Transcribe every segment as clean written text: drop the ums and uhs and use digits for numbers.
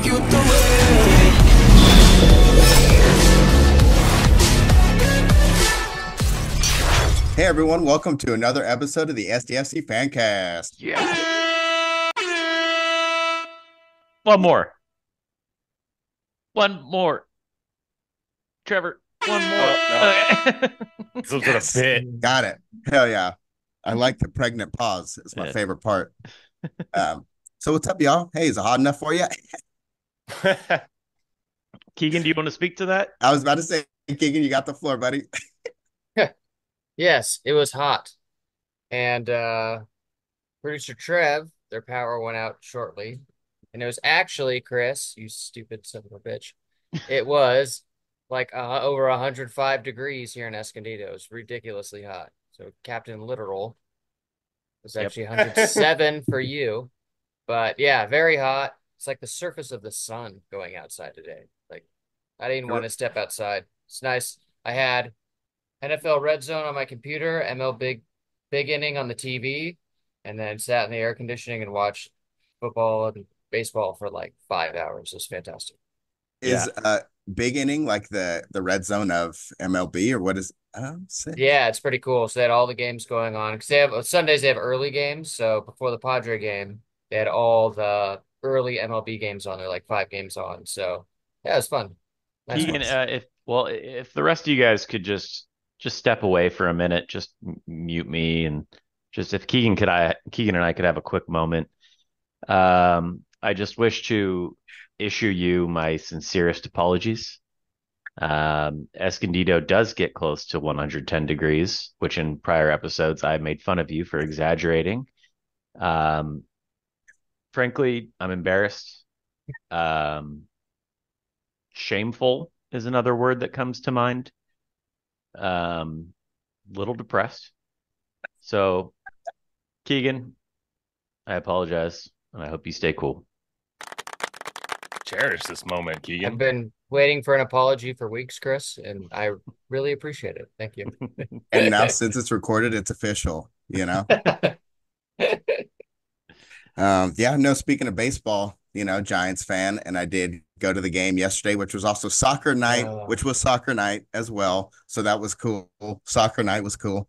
take you through it. Hey everyone, welcome to another episode of the SDFC Fancast. Yeah. One more. Trevor, one more. No. Okay. Some sort of bit. Got it. Hell yeah. I like the pregnant pause. It's my Yeah. favorite part. So what's up, y'all? Hey, is it hot enough for you? Keegan, do you want to speak to that? I was about to say, Keegan, you got the floor, buddy. Yes, it was hot. And producer Trev, their power went out shortly. And it was actually, Chris, you stupid son of a bitch. It was like over 105 degrees here in Escondido. It was ridiculously hot. So Captain Literal was actually 107 for you. But yeah, very hot. It's like the surface of the sun going outside today. Like I didn't want to step outside. It's nice. I had NFL Red Zone on my computer, ML Big Inning on the TV, and then sat in the air conditioning and watched football and baseball for like 5 hours. It was fantastic. Is big inning like the red zone of MLB or what is sick. Yeah, it's pretty cool. So they had all the games going on because they have Sundays, they have early games. So before the Padre game, they had all the early MLB games on there, like 5 games on. So yeah, it was fun. Nice Keegan, one. if the rest of you guys could just step away for a minute, just mute me, and just if Keegan and I could have a quick moment. I just wish to issue you my sincerest apologies. Escondido does get close to 110 degrees, which in prior episodes I made fun of you for exaggerating. Frankly, I'm embarrassed. Shameful is another word that comes to mind. Little depressed. So, Keegan, I apologize, and I hope you stay cool. Cherish this moment, I've Keegan. been waiting for an apology for weeks, Chris, and I really appreciate it. Thank you. And now since it's recorded, it's official, you know? Speaking of baseball, Giants fan, and I did go to the game yesterday, which was also soccer night, which was soccer night as well. So that was cool. Soccer night was cool.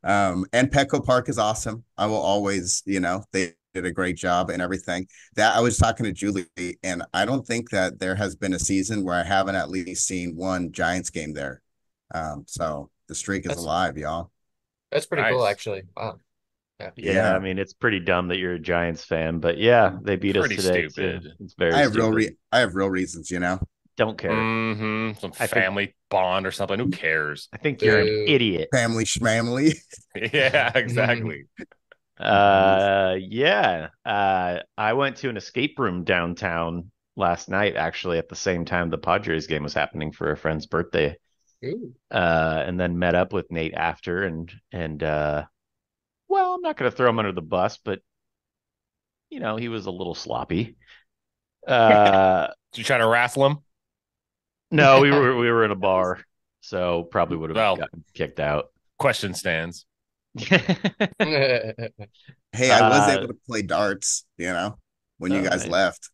And Petco Park is awesome. I will always, they did a great job and everything. That I was talking to Julie, and I don't think that there has been a season where I haven't at least seen one Giants game there. So the streak is alive, y'all. That's pretty cool, Nice. actually. Wow. Yeah, I mean, it's pretty dumb that you're a Giants fan, but yeah, they beat us Pretty today stupid. too. It's very I have stupid. I have real reasons, Don't care. Some family bond or something. Who cares? I think you're an idiot. Family schmamily. Yeah, exactly. I went to an escape room downtown last night, actually, at the same time the Padres game was happening for a friend's birthday. Ooh. And then met up with Nate after, and well, I'm not going to throw him under the bus, but he was a little sloppy. Did you try to wrestle him? No, we were in a bar, so probably would have gotten kicked out. Question stands. Hey, I was able to play darts, when you guys nice. left.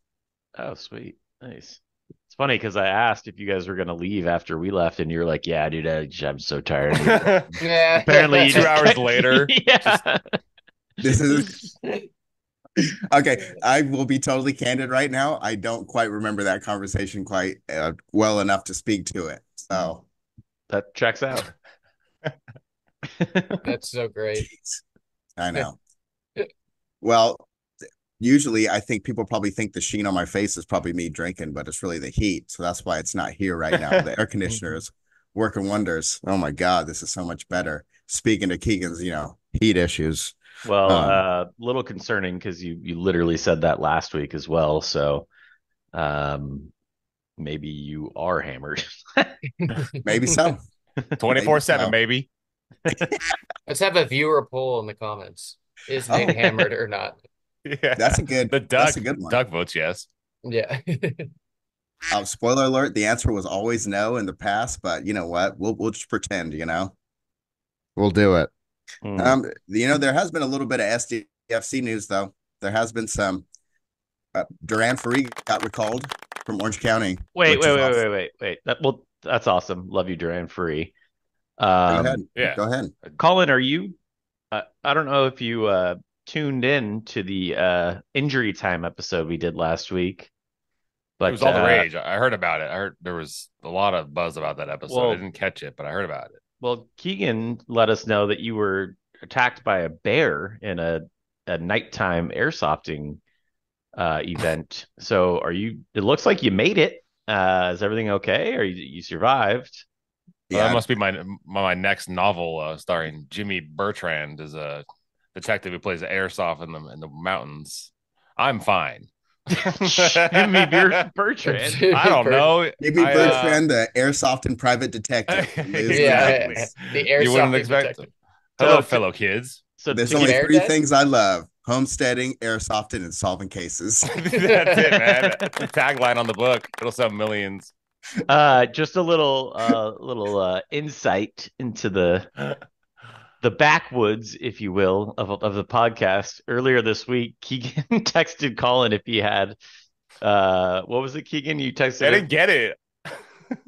Oh, sweet. Nice. It's funny because I asked if you guys were going to leave after we left, and you're like, yeah, dude, I'm so tired. Yeah. Apparently, 2 hours later. Yeah. This is okay. I will be totally candid right now. I don't quite remember that conversation quite well enough to speak to it. So That checks out. That's so great. Jeez. I know. Well, usually I think people probably think the sheen on my face is probably me drinking, but it's really the heat. So that's why it's not here right now. The air conditioner is working wonders. Oh my God, this is so much better. Speaking of Keegan's, heat issues. Well, little concerning because you literally said that last week as well. So maybe you are hammered. Maybe so. 24/7, baby. Let's have a viewer poll in the comments. Is Nate hammered or not? Yeah. That's a good one. Doug votes yes. Yeah. Spoiler alert, the answer was always no in the past, but you know what? We'll just pretend, We'll do it. There has been a little bit of SDFC news, though. There has been some. Duran Faree got recalled from Orange County, Wait, which wait, is wait, awesome. wait, wait, wait. That's awesome. Love you, Duran Free. Go ahead. Yeah. Go ahead. Colin, are you? I don't know if you tuned in to the injury time episode we did last week, It was but all the rage. I heard about it. I heard there was a lot of buzz about that episode. I well, didn't catch it, but I heard about it. well, Keegan let us know that you were attacked by a bear in a nighttime airsofting event. So are you? It looks like you made it. Is everything okay? Or you survived? Well, that Yeah, must be my next novel, starring Jimmy Bertrand as a detective who plays airsoft in the mountains. I'm fine. Jimmy Bertrand. I don't know. Maybe I Bertrand, the airsoft and private detective from Louisiana. exactly. The You wouldn't airsoft expect detective. Hello, So fellow kids. so There's to only get Bear three dead? things I love: homesteading, airsofting, and solving cases. That's it, man. The tagline on the book. It'll sell millions. just a little insight into the backwoods, if you will, of the podcast. Earlier this week, Keegan texted Colin if he had what was it, Keegan? You texted I him. didn't get it.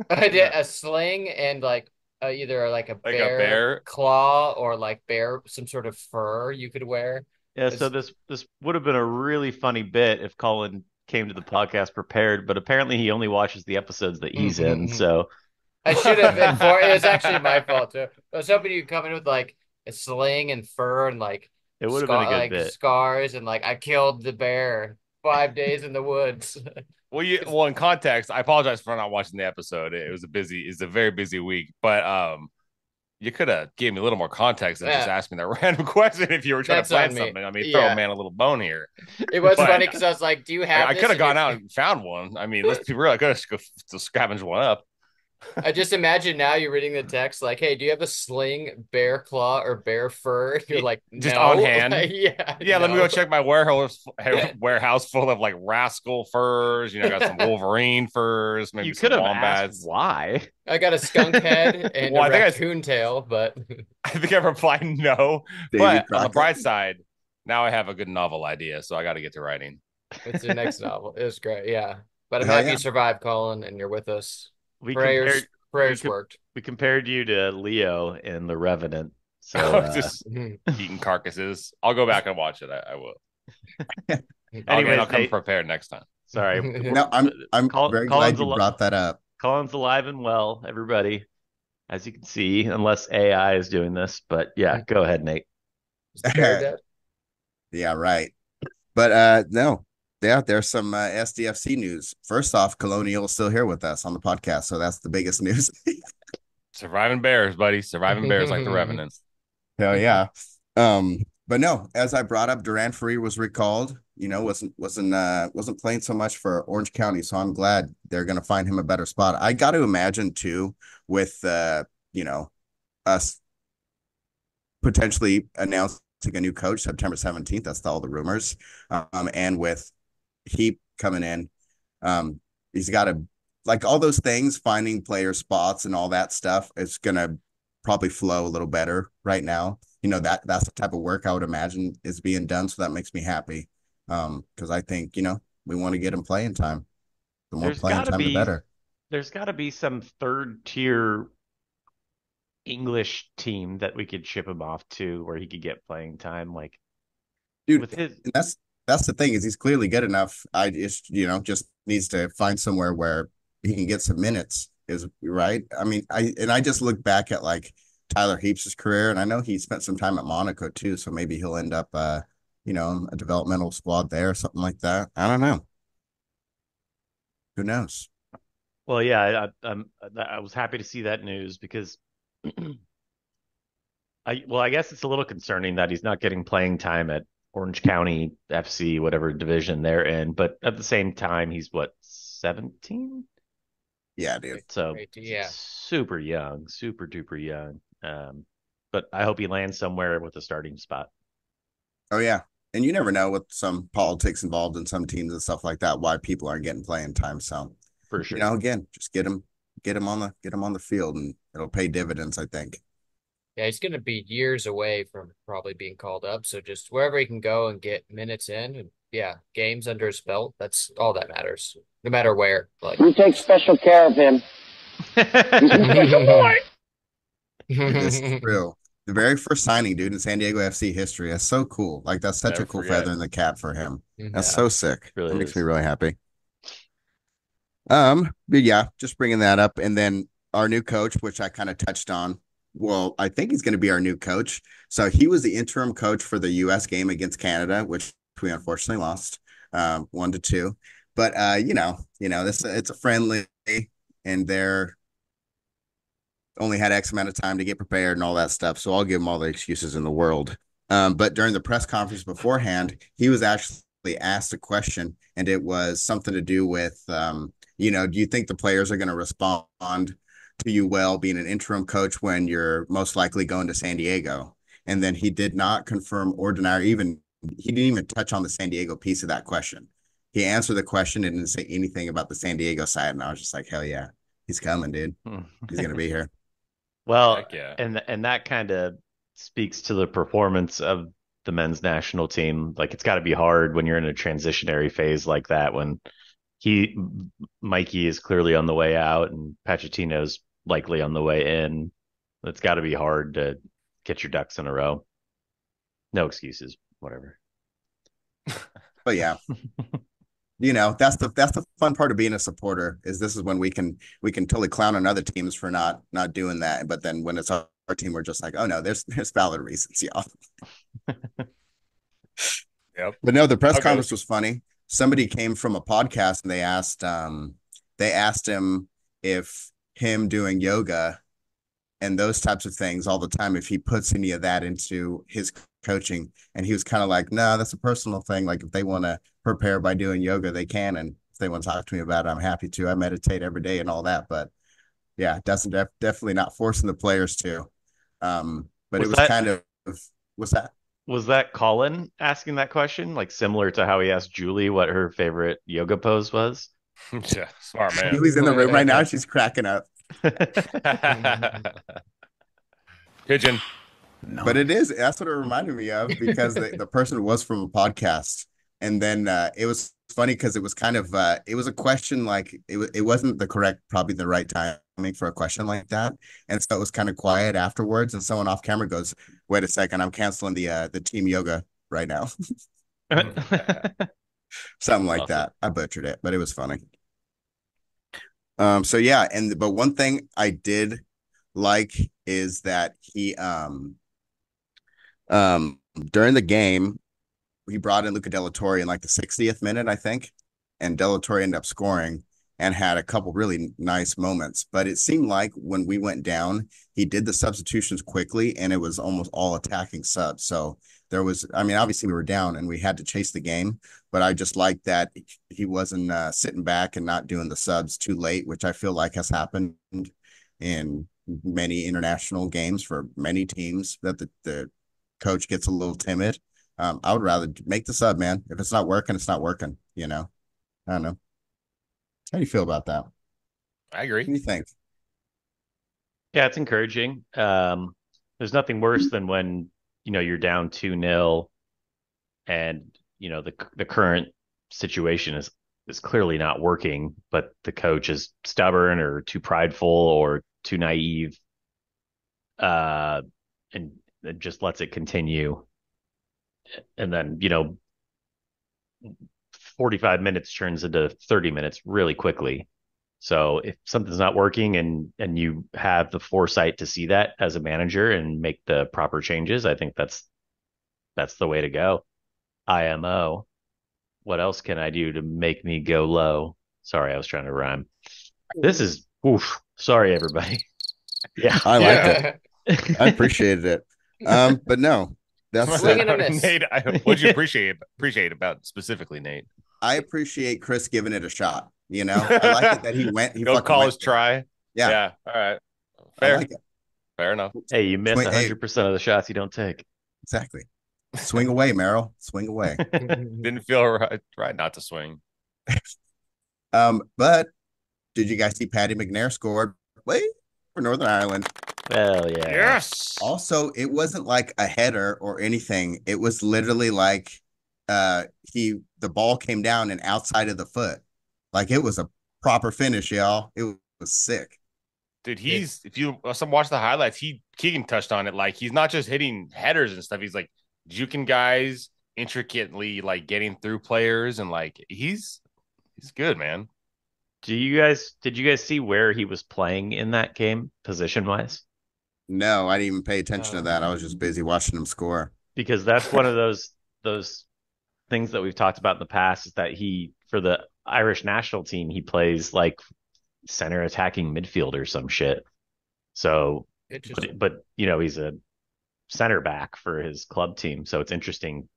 I did a sling and like either like a Like a bear bear. claw or like bear some sort of fur you could wear. Yeah, so It's, this would have been a really funny bit if Colin came to the podcast prepared, but apparently he only watches the episodes that he's in. So I should have been for it was actually my fault too. I was hoping you'd come in with like a sling and fur and like it would have been a good bit. scars and like I killed the bear 5 days in the woods. Well, in context, I apologize for not watching the episode. It's a very busy week, but you could have gave me a little more context and just Yeah, asked me that random question if you were trying to that's on plan me. something. I mean, throw a Yeah, man a little bone here, it was but funny because I was like, "Do you have I this?" could have And gone out and found one. I mean, let's be real. I could have scavenged one up. I just imagine now you're reading the text like, "Hey, do you have a sling, bear claw, or bear fur?" And you're like, Just on "No." hand. Yeah, Yeah, let me no. go check my warehouse full of like rascal furs. You know, got some Wolverine furs, maybe You some could have asked wombats. why. I got a skunk head and Well, a raccoon tail, but I think I replied no. Davy But on the Crockett. bright side, now I have a good novel idea, so I got to get to writing. it's your next novel. It was great, yeah. But I'm Hell happy yeah. you survived, Colin, and you're with us. We Prayers, compared we prayers com worked. we compared you to Leo in The Revenant. So Just Mhm. eating carcasses. I'll go back and watch it. I will. anyways, I'll come Nate, prepared next time. sorry. No, I'm very glad Colin's you brought that up. Colin's alive and well, everybody, as you can see, unless AI is doing this. But yeah, go ahead, Nate. Is the bear dead? Yeah, right. But no, yeah, there's some SDFC news. First off, Colonial is still here with us on the podcast, so that's the biggest news. Surviving bears, buddy. Surviving bears like the Revenant. Hell yeah. But no, as I brought up, Duran Free was recalled. You know, wasn't playing so much for Orange County, so I'm glad they're gonna find him a better spot. I got to imagine too, with you know, us potentially announcing a new coach September 17th. That's all the rumors. And with Heap coming in, he's got to like all those things, finding player spots and all that stuff. It's gonna probably flow a little better right now. You know, that's the type of work I would imagine is being done. So that makes me happy. Because I think, we want to get him playing time. The more There's playing got to time, the be better. there's got to be some third tier English team that we could ship him off to where he could get playing time. Like Dude, with his, and that's the thing is he's clearly good enough. I just needs to find somewhere where he can get some minutes is right. I mean, I just look back at like Tyler Heaps' career, and I know he spent some time at Monaco too, so maybe he'll end up a developmental squad there or something like that. I don't know. Who knows? well, yeah, I was happy to see that news because I guess it's a little concerning that he's not getting playing time at Orange County FC, whatever division they're in. But at the same time, he's what, 17? Yeah, dude. So Yeah. super young, super duper young. But I hope he lands somewhere with a starting spot. Oh yeah. And you never know with some politics involved in some teams and stuff like that, why people aren't getting playing time. So, For sure. again, just get him on the field and it'll pay dividends, I think. Yeah, he's going to be years away from probably being called up. So just wherever he can go and get minutes in, and games under his belt. That's all that matters, no matter where. Like We take special care of him. He's a special boy. This is true. The very first signing, dude, in San Diego FC history. That's so cool. Like that's such Never a cool forget. feather in the cap for him. That's Yeah. so sick. Really That makes is. me really happy. But yeah, just bringing that up, and then our new coach, which I kind of touched on. Well, I think he's going to be our new coach. So he was the interim coach for the U.S. game against Canada, which we unfortunately lost 1-2. But this it's a friendly, and they're only had X amount of time to get prepared and all that stuff. So I'll give him all the excuses in the world. But during the press conference beforehand, he was actually asked a question, and it was something to do with, do you think the players are going to respond to you well being an interim coach when you're most likely going to San Diego? And then he did not confirm or deny, or he didn't even touch on the San Diego piece of that question. He answered the question and didn't say anything about the San Diego side. And I was just like, hell yeah, he's coming, dude. He's going to be here. Well, Heck yeah. and that kind of speaks to the performance of the men's national team. Like it's got to be hard when you're in a transitionary phase like that, when Mikey is clearly on the way out and Pacioretto's likely on the way in. It's got to be hard to get your ducks in a row. No excuses, whatever. But yeah. That's the fun part of being a supporter, is this is when we can totally clown on other teams for not doing that. But then when it's our team, we're just like, oh no, there's valid reasons, y'all. Yep. But no, the press conference was funny. Somebody came from a podcast and they asked him if him doing yoga and those types of things all the time, if he puts any of that into his coaching. And he was kind of like, no, that's a personal thing. Like if they want to prepare by doing yoga, they can. And if they want to talk to me about it, I'm happy to. I meditate every day and all that. But yeah, definitely not forcing the players to. But it was kind of, what's that? Was that Colin asking that question? Like similar to how he asked Julie what her favorite yoga pose was? Yeah, smart man. Julie's in the room right now. She's cracking up. Pigeon. No. But that's what it reminded me of, because the person was from a podcast. And then it was funny because it was kind of, it was a question like, it wasn't probably the right timing for a question like that. And so it was kind of quiet afterwards. And someone off camera goes, wait a second, I'm canceling the team yoga right now. Something like that. I butchered it, but it was funny. So yeah. But one thing I did like is that he, during the game, he brought in Luca Della Torre in like the 60th minute, I think, and Della Torre ended up scoring and had a couple really nice moments. But it seemed like when we went down, he did the substitutions quickly, and it was almost all attacking subs. So there was, obviously we were down and we had to chase the game, but I just liked that he wasn't sitting back and not doing the subs too late, which I feel like has happened in many international games for many teams, that the coach gets a little timid. I would rather make the sub, man. If it's not working, it's not working. I don't know. How do you feel about that? I agree. What do you think? Yeah, it's encouraging. There's nothing worse than when, you're down 2-0 and, the current situation is clearly not working, but the coach is stubborn or too prideful or too naive, and just lets it continue. And then, 45 minutes turns into 30 minutes really quickly. So if something's not working and you have the foresight to see that as a manager and make the proper changes, I think that's the way to go. IMO. What else can I do to make me go low? Sorry, I was trying to rhyme. This is sorry everybody. Yeah. I liked it. I appreciated it. But no. That's Nate, what'd you appreciate about specifically, Nate? I appreciate Chris giving it a shot. I like it that he went. He go call his try. Yeah. All right. Fair. Like Fair enough. Hey, you miss 100% of the shots you don't take. Exactly. Swing away, Merrill. Swing away. Didn't feel right not to swing. But did you guys see Paddy McNair scored? Wait, for Northern Ireland. Hell yeah. Yes. Also, it wasn't like a header or anything. It was literally like the ball came down and outside of the foot. Like it was a proper finish, y'all. It was sick. Dude, if you watch the highlights, Keegan touched on it. Like he's not just hitting headers and stuff. He's like juking guys, intricately like getting through players, and like he's good, man. Did you guys see where he was playing in that game, position wise? No, I didn't even pay attention to that. I was just busy watching him score. Because that's one of those things that we've talked about in the past is that for the Irish national team, he plays like center attacking midfield or some shit. So, but he's a center back for his club team. So it's interesting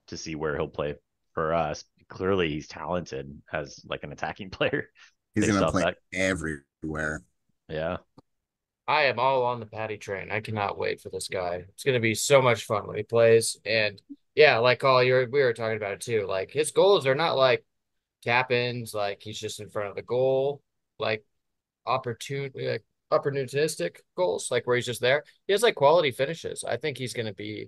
to see where he'll play for us. Clearly he's talented as like an attacking player. He's going to play everywhere. Yeah. I am all on the Patty train. I cannot wait for this guy. It's going to be so much fun when he plays. And yeah, like we were talking about it too. Like his goals are not like tap ins, like he's just in front of the goal, like opportunistic goals, like where he's just there. He has like quality finishes. I think he's going to be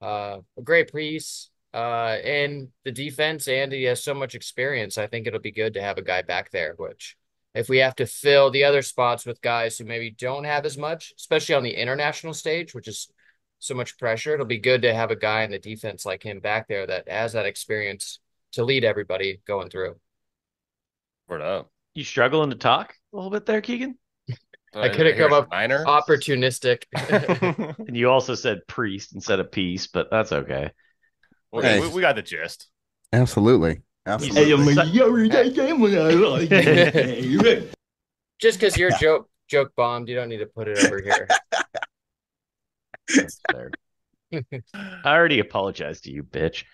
a great piece in the defense, and he has so much experience. I think it'll be good to have a guy back there, which if we have to fill the other spots with guys who maybe don't have as much, especially on the international stage, which is so much pressure, it'll be good to have a guy in the defense like him back there that has that experience to lead everybody going through. Word up. You struggling to talk a little bit there, Keegan? I couldn't come up opportunistic. And you also said priest instead of peace, but that's okay. Well, hey, we got the gist. Absolutely. Just because you're joke bombed, you don't need to put it over here. That's fair. I already apologized to you, bitch.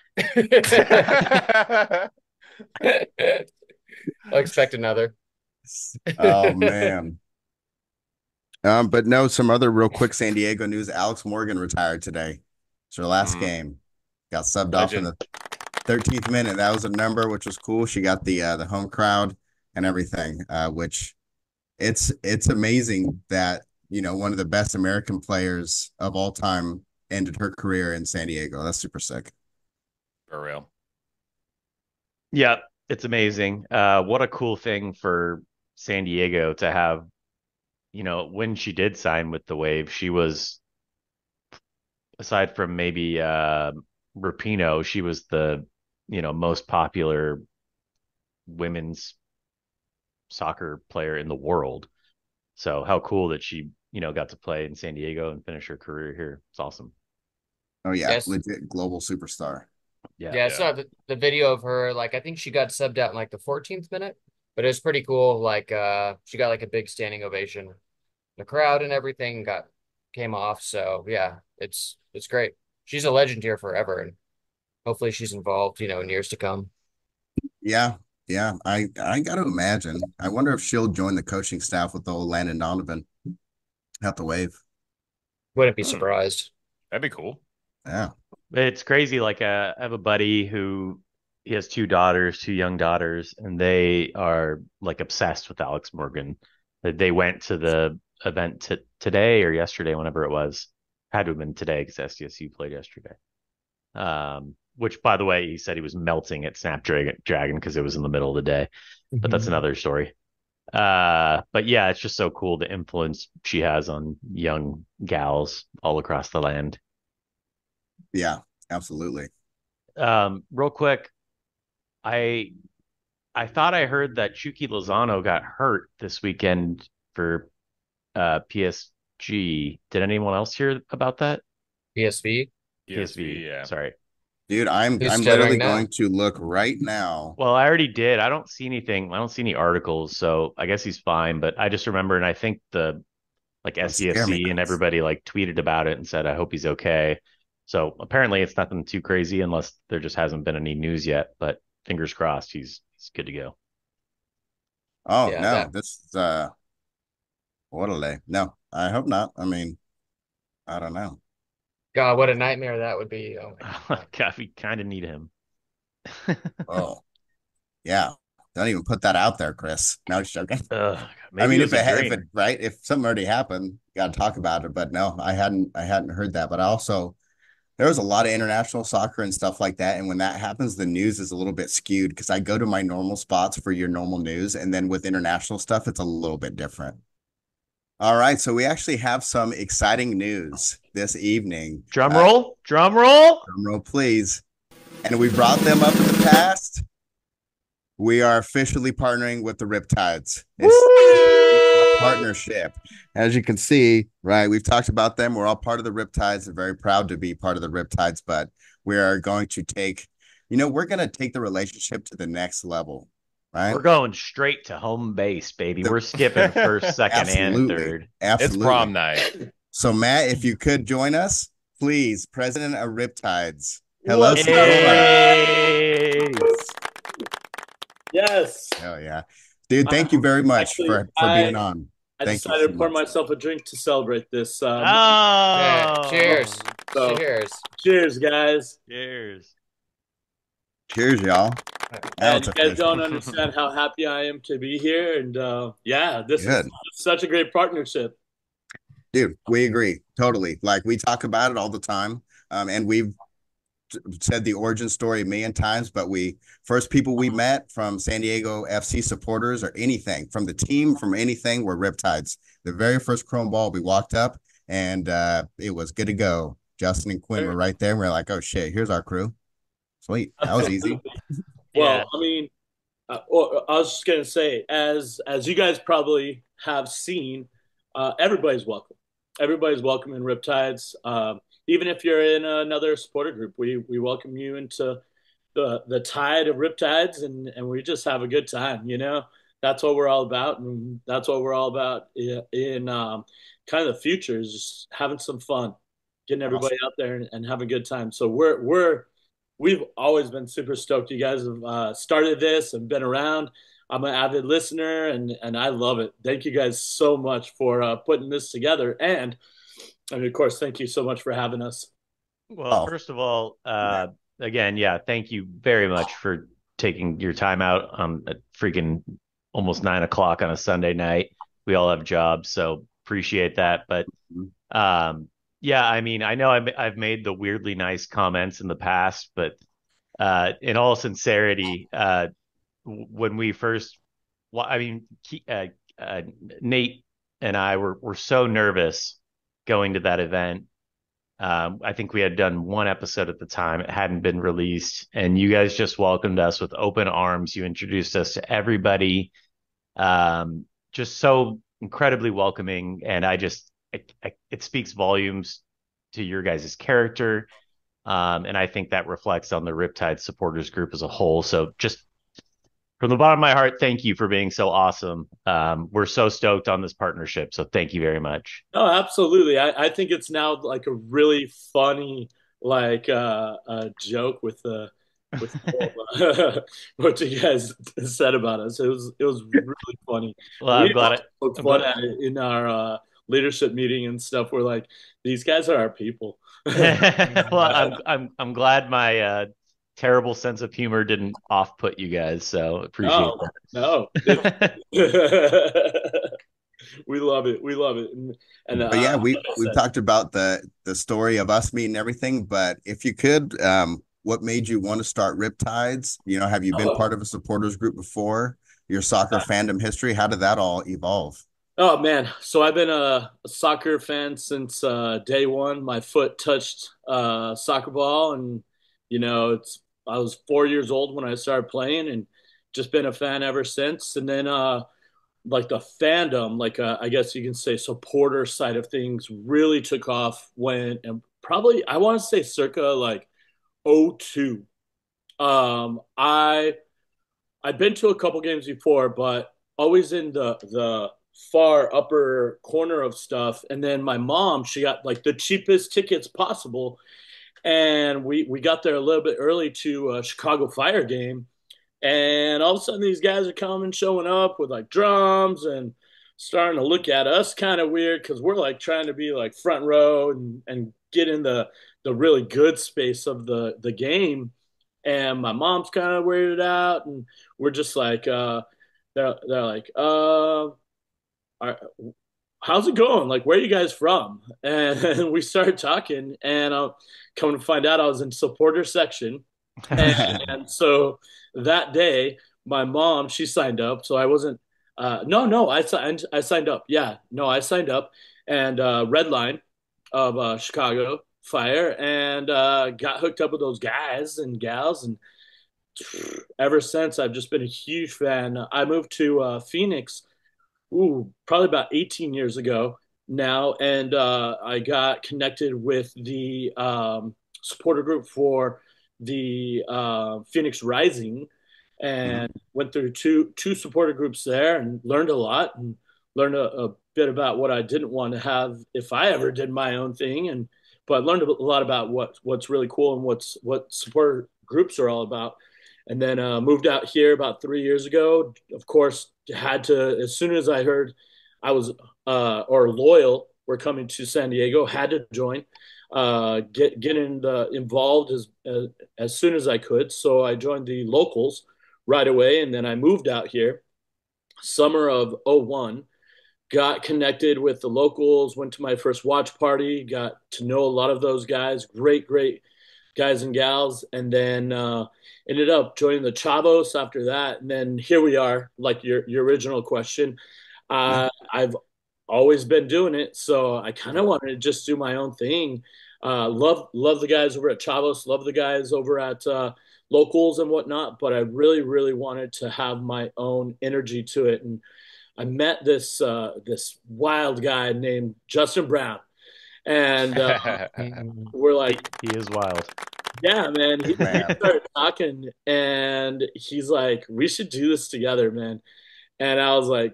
I'll expect another. Oh man. But no, some other real quick San Diego news. Alex Morgan retired today. It's her last game. Got subbed off in the 13th minute. That was a number, which was cool. She got the home crowd and everything, which it's amazing that, one of the best American players of all time ended her career in San Diego. That's super sick. For real. Yeah, it's amazing. What a cool thing for San Diego to have, when she did sign with the Wave, she was, aside from maybe Rapinoe, she was the, most popular women's soccer player in the world. So how cool that she, got to play in San Diego and finish her career here. It's awesome. Oh yeah, yes. Legit global superstar. Yeah, I saw the video of her. Like, I think she got subbed out in like the 14th minute, but it was pretty cool. Like, she got like a big standing ovation. The crowd and everything came off. So yeah, it's great. She's a legend here forever, and hopefully she's involved, in years to come. Yeah. I got to imagine. I wonder if she'll join the coaching staff with the old Landon Donovan at the Wave. Wouldn't be surprised. That'd be cool. Yeah. It's crazy. Like, I have a buddy he has two young daughters, and they are like obsessed with Alex Morgan. They went to the event today or yesterday, whenever it was. Had to have been today because SDSU played yesterday. Which, by the way, he said he was melting at Snapdragon because it was in the middle of the day. But that's another story. But yeah, it's just so cool the influence she has on young gals all across the land. Yeah, absolutely. Real quick, I thought I heard that Chucky Lozano got hurt this weekend for PSG. Did anyone else hear about that? PSV? PSV, yeah. Sorry. Dude, I'm literally going to look right now. Well, I already did. I don't see anything. I don't see any articles, so I guess he's fine. But I just remember, and I think the SDFC and everybody like tweeted about it and said, I hope he's okay. So apparently it's nothing too crazy unless there just hasn't been any news yet. But fingers crossed, he's good to go. Oh yeah, no, this is Orderly. No, I hope not. I mean, I don't know. God, what a nightmare that would be. Oh my God. God, we kind of need him. Oh, yeah. Don't even put that out there, Chris. No, just joking. I mean, if something already happened, got to talk about it. But no, I hadn't heard that. But I also there was a lot of international soccer and stuff like that. And when that happens, the news is a little bit skewed because I go to my normal spots for your normal news. And then with international stuff, it's a little bit different. All right. So we actually have some exciting news this evening. Drum roll, drum roll. Drum roll, please. And we brought them up in the past. We are officially partnering with the Riptides. It's a partnership. As you can see, right, we've talked about them. We're all part of the Riptides. We're very proud to be part of the Riptides, but we are going to take, we're going to take the relationship to the next level, right? We're going straight to home base, baby. We're skipping first, second, and third. Absolutely. It's prom night. So, Matt, if you could join us, please, President of Riptides. Hello, hey. Yes. Oh, yeah. Dude, thank you very much for being on. I decided to pour myself a drink to celebrate this. Cheers. So, Cheers. Cheers, guys. Cheers. Cheers, y'all. And you guys don't understand how happy I am to be here. And this is such a great partnership. Dude, we agree. Totally. Like, we talk about it all the time. And we've said the origin story a million times, but first people we met from San Diego FC supporters or anything from the team, from anything, were Riptides. The very first chrome ball, we walked up and it was good to go. Justin and Quinn were right there. And we're like, oh shit, here's our crew. Sweet. That was easy. Well, I mean, I was just going to say, as you guys probably have seen, everybody's welcome. Everybody's welcome in Riptides. Even if you're in another supporter group, we welcome you into the tide of Riptides, and we just have a good time. That's what we're all about, and that's what we're all about in kind of the future, is just having some fun, getting everybody out there and having a good time. So we've always been super stoked. You guys have started this and been around. I'm an avid listener, and I love it. Thank you guys so much for putting this together, and of course, thank you so much for having us. Well, first of all, again, thank you very much for taking your time out at freaking almost 9 o'clock on a Sunday night. We all have jobs, so appreciate that. But I mean, I know I've made the weirdly nice comments in the past, but in all sincerity, when we first, Nate and I were so nervous going to that event. I think we had done one episode at the time. It hadn't been released, and you guys just welcomed us with open arms. You introduced us to everybody. Just so incredibly welcoming. And it speaks volumes to your guys' character. And I think that reflects on the Riptide supporters group as a whole. So just from the bottom of my heart, thank you for being so awesome. We're so stoked on this partnership. So thank you very much. Oh, absolutely. I think it's now like a really funny, joke with what you guys said about us. It was really funny. Well, I'm glad fun at it in our leadership meeting and stuff. We're like, these guys are our people. Well, I'm glad my terrible sense of humor didn't off-put you guys, so appreciate that. No. We love it. And we've talked about the story of us meeting everything, but if you could, what made you want to start Riptides? Have you been part of a supporters group before? Your soccer fandom history, how did that all evolve? Oh man, so I've been a soccer fan since day one. My foot touched soccer ball, and I was 4 years old when I started playing, and just been a fan ever since. And then the fandom, I guess you can say supporter side of things, really took off when, and probably I want to say circa '02. I've been to a couple games before, but always in the far upper corner of stuff. And then my mom, she got the cheapest tickets possible, and we got there a little bit early to a Chicago Fire game. And all of a sudden, these guys are showing up with drums and starting to look at us kind of weird, because we're trying to be front row and get in the really good space of the game. And my mom's kind of weirded out, and we're just they're like, how's it going? Like, where are you guys from? And we started talking, and coming to find out, I was in supporter section, and so that day, my mom, she signed up, so I wasn't. No, I signed up. Yeah, no, I signed up, and Red Line of Chicago Fire, and got hooked up with those guys and gals, and ever since, I've just been a huge fan. I moved to Phoenix, probably about 18 years ago now, and I got connected with the supporter group for the Phoenix Rising, Mhm. and went through two supporter groups there, and learned a lot, and learned a bit about what I didn't want to have if I ever did my own thing, and but learned a lot about what's really cool and what supporter groups are all about. And then moved out here about 3 years ago. Of course, had to, as soon as I heard I was or Loyal were coming to San Diego, had to join, get involved as soon as I could. So I joined the locals right away, and then I moved out here summer of '01. Got connected with the locals, went to my first watch party, got to know a lot of those guys, great guys and gals, and then ended up joining the Chavos after that. And then here we are, like your original question. I've always been doing it, so I kind of wanted to just do my own thing. Love the guys over at Chavos, love the guys over at locals and whatnot, but I really wanted to have my own energy to it. And I met this wild guy named Justin Brown, and we're like, He is wild. yeah, man. He Man. started talking, and he's like, "We should do this together, man." And I was like,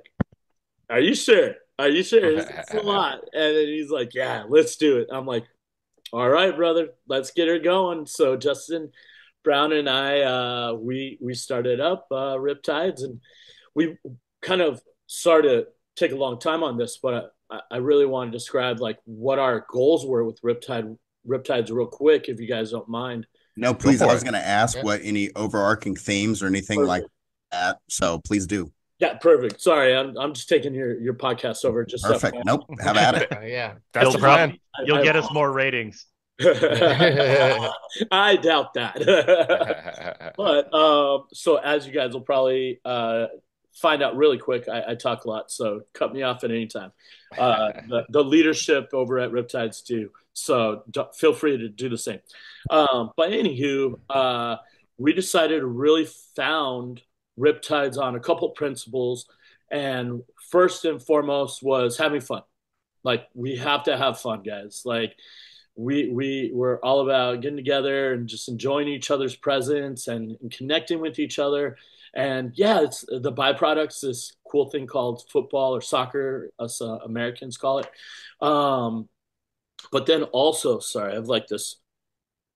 "Are you sure? Are you sure? It's a lot." And then he's like, "Yeah, let's do it." I'm like, "All right, brother, let's get her going." So Justin Brown and I, we started up Riptides, and we kind of started to take a long time on this, but I really want to describe like what our goals were with Riptides real quick, if you guys don't mind. No, Go please. I for was it. going to ask Yeah. what any overarching themes or anything like Perfect. that. So please do. Yeah, perfect. Sorry, I'm just taking your podcast over. Just so Perfect. Nope. Have at it. Yeah. That's the plan. You'll get us more ratings. I doubt that. But so as you guys will probably find out really quick, I talk a lot, so cut me off at any time. The leadership over at Riptides do, so feel free to do the same. But anywho, we decided to really found Riptides on a couple principles, and first and foremost was having fun. Like, we have to have fun, guys. Like, we're all about getting together and just enjoying each other's presence, and connecting with each other. And yeah, it's the byproducts, this cool thing called football or soccer, us Americans call it. Um, but then also, sorry, I have like this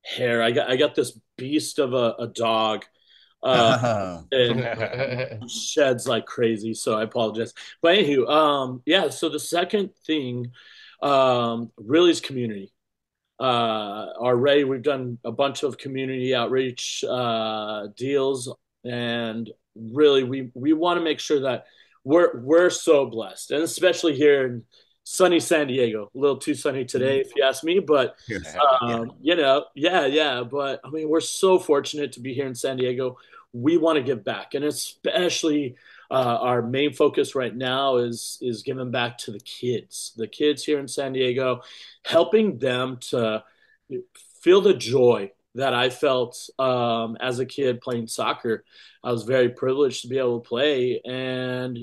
hair. I got this beast of a dog. Uh, and sheds like crazy, so I apologize. But anywho, yeah. So the second thing, really is community. Already we've done a bunch of community outreach deals, and really we want to make sure that we're so blessed, and especially here in sunny San Diego. A little too sunny today, if you ask me, but Yes. yeah. But I mean, we're so fortunate to be here in San Diego. We want to give back, and especially our main focus right now is giving back to the kids here in San Diego, helping them to feel the joy that I felt as a kid playing soccer. I was very privileged to be able to play, and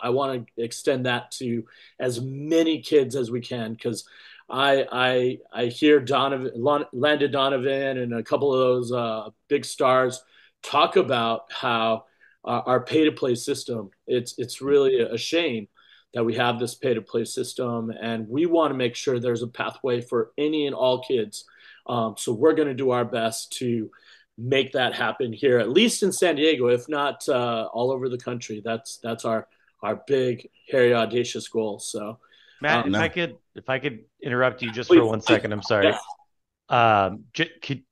I want to extend that to as many kids as we can, because I hear Landon Donovan and a couple of those big stars talk about how our pay to play system, it's really a shame that we have this pay to play system, and we want to make sure there's a pathway for any and all kids. So we're going to do our best to make that happen here, at least in San Diego, if not all over the country. That's our big, hairy, audacious goal. So, Matt, No. if I could interrupt you just Please, for 1 second, I'm sorry. yeah.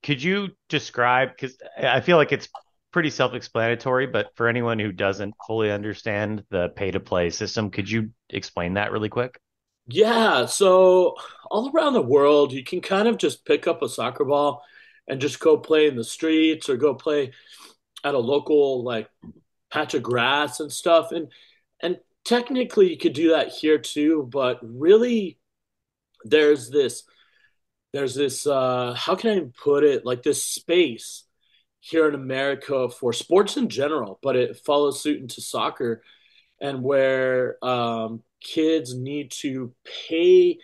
Could you describe, because I feel like it's pretty self-explanatory, but for anyone who doesn't fully understand the pay-to-play system, could you explain that really quick? Yeah, so all around the world, you can kind of just pick up a soccer ball and just go play in the streets or go play at a local like patch of grass and stuff. And technically you could do that here too, but really there's this how can I put it, like this space here in America for sports in general, but it follows suit into soccer, and where kids need to pay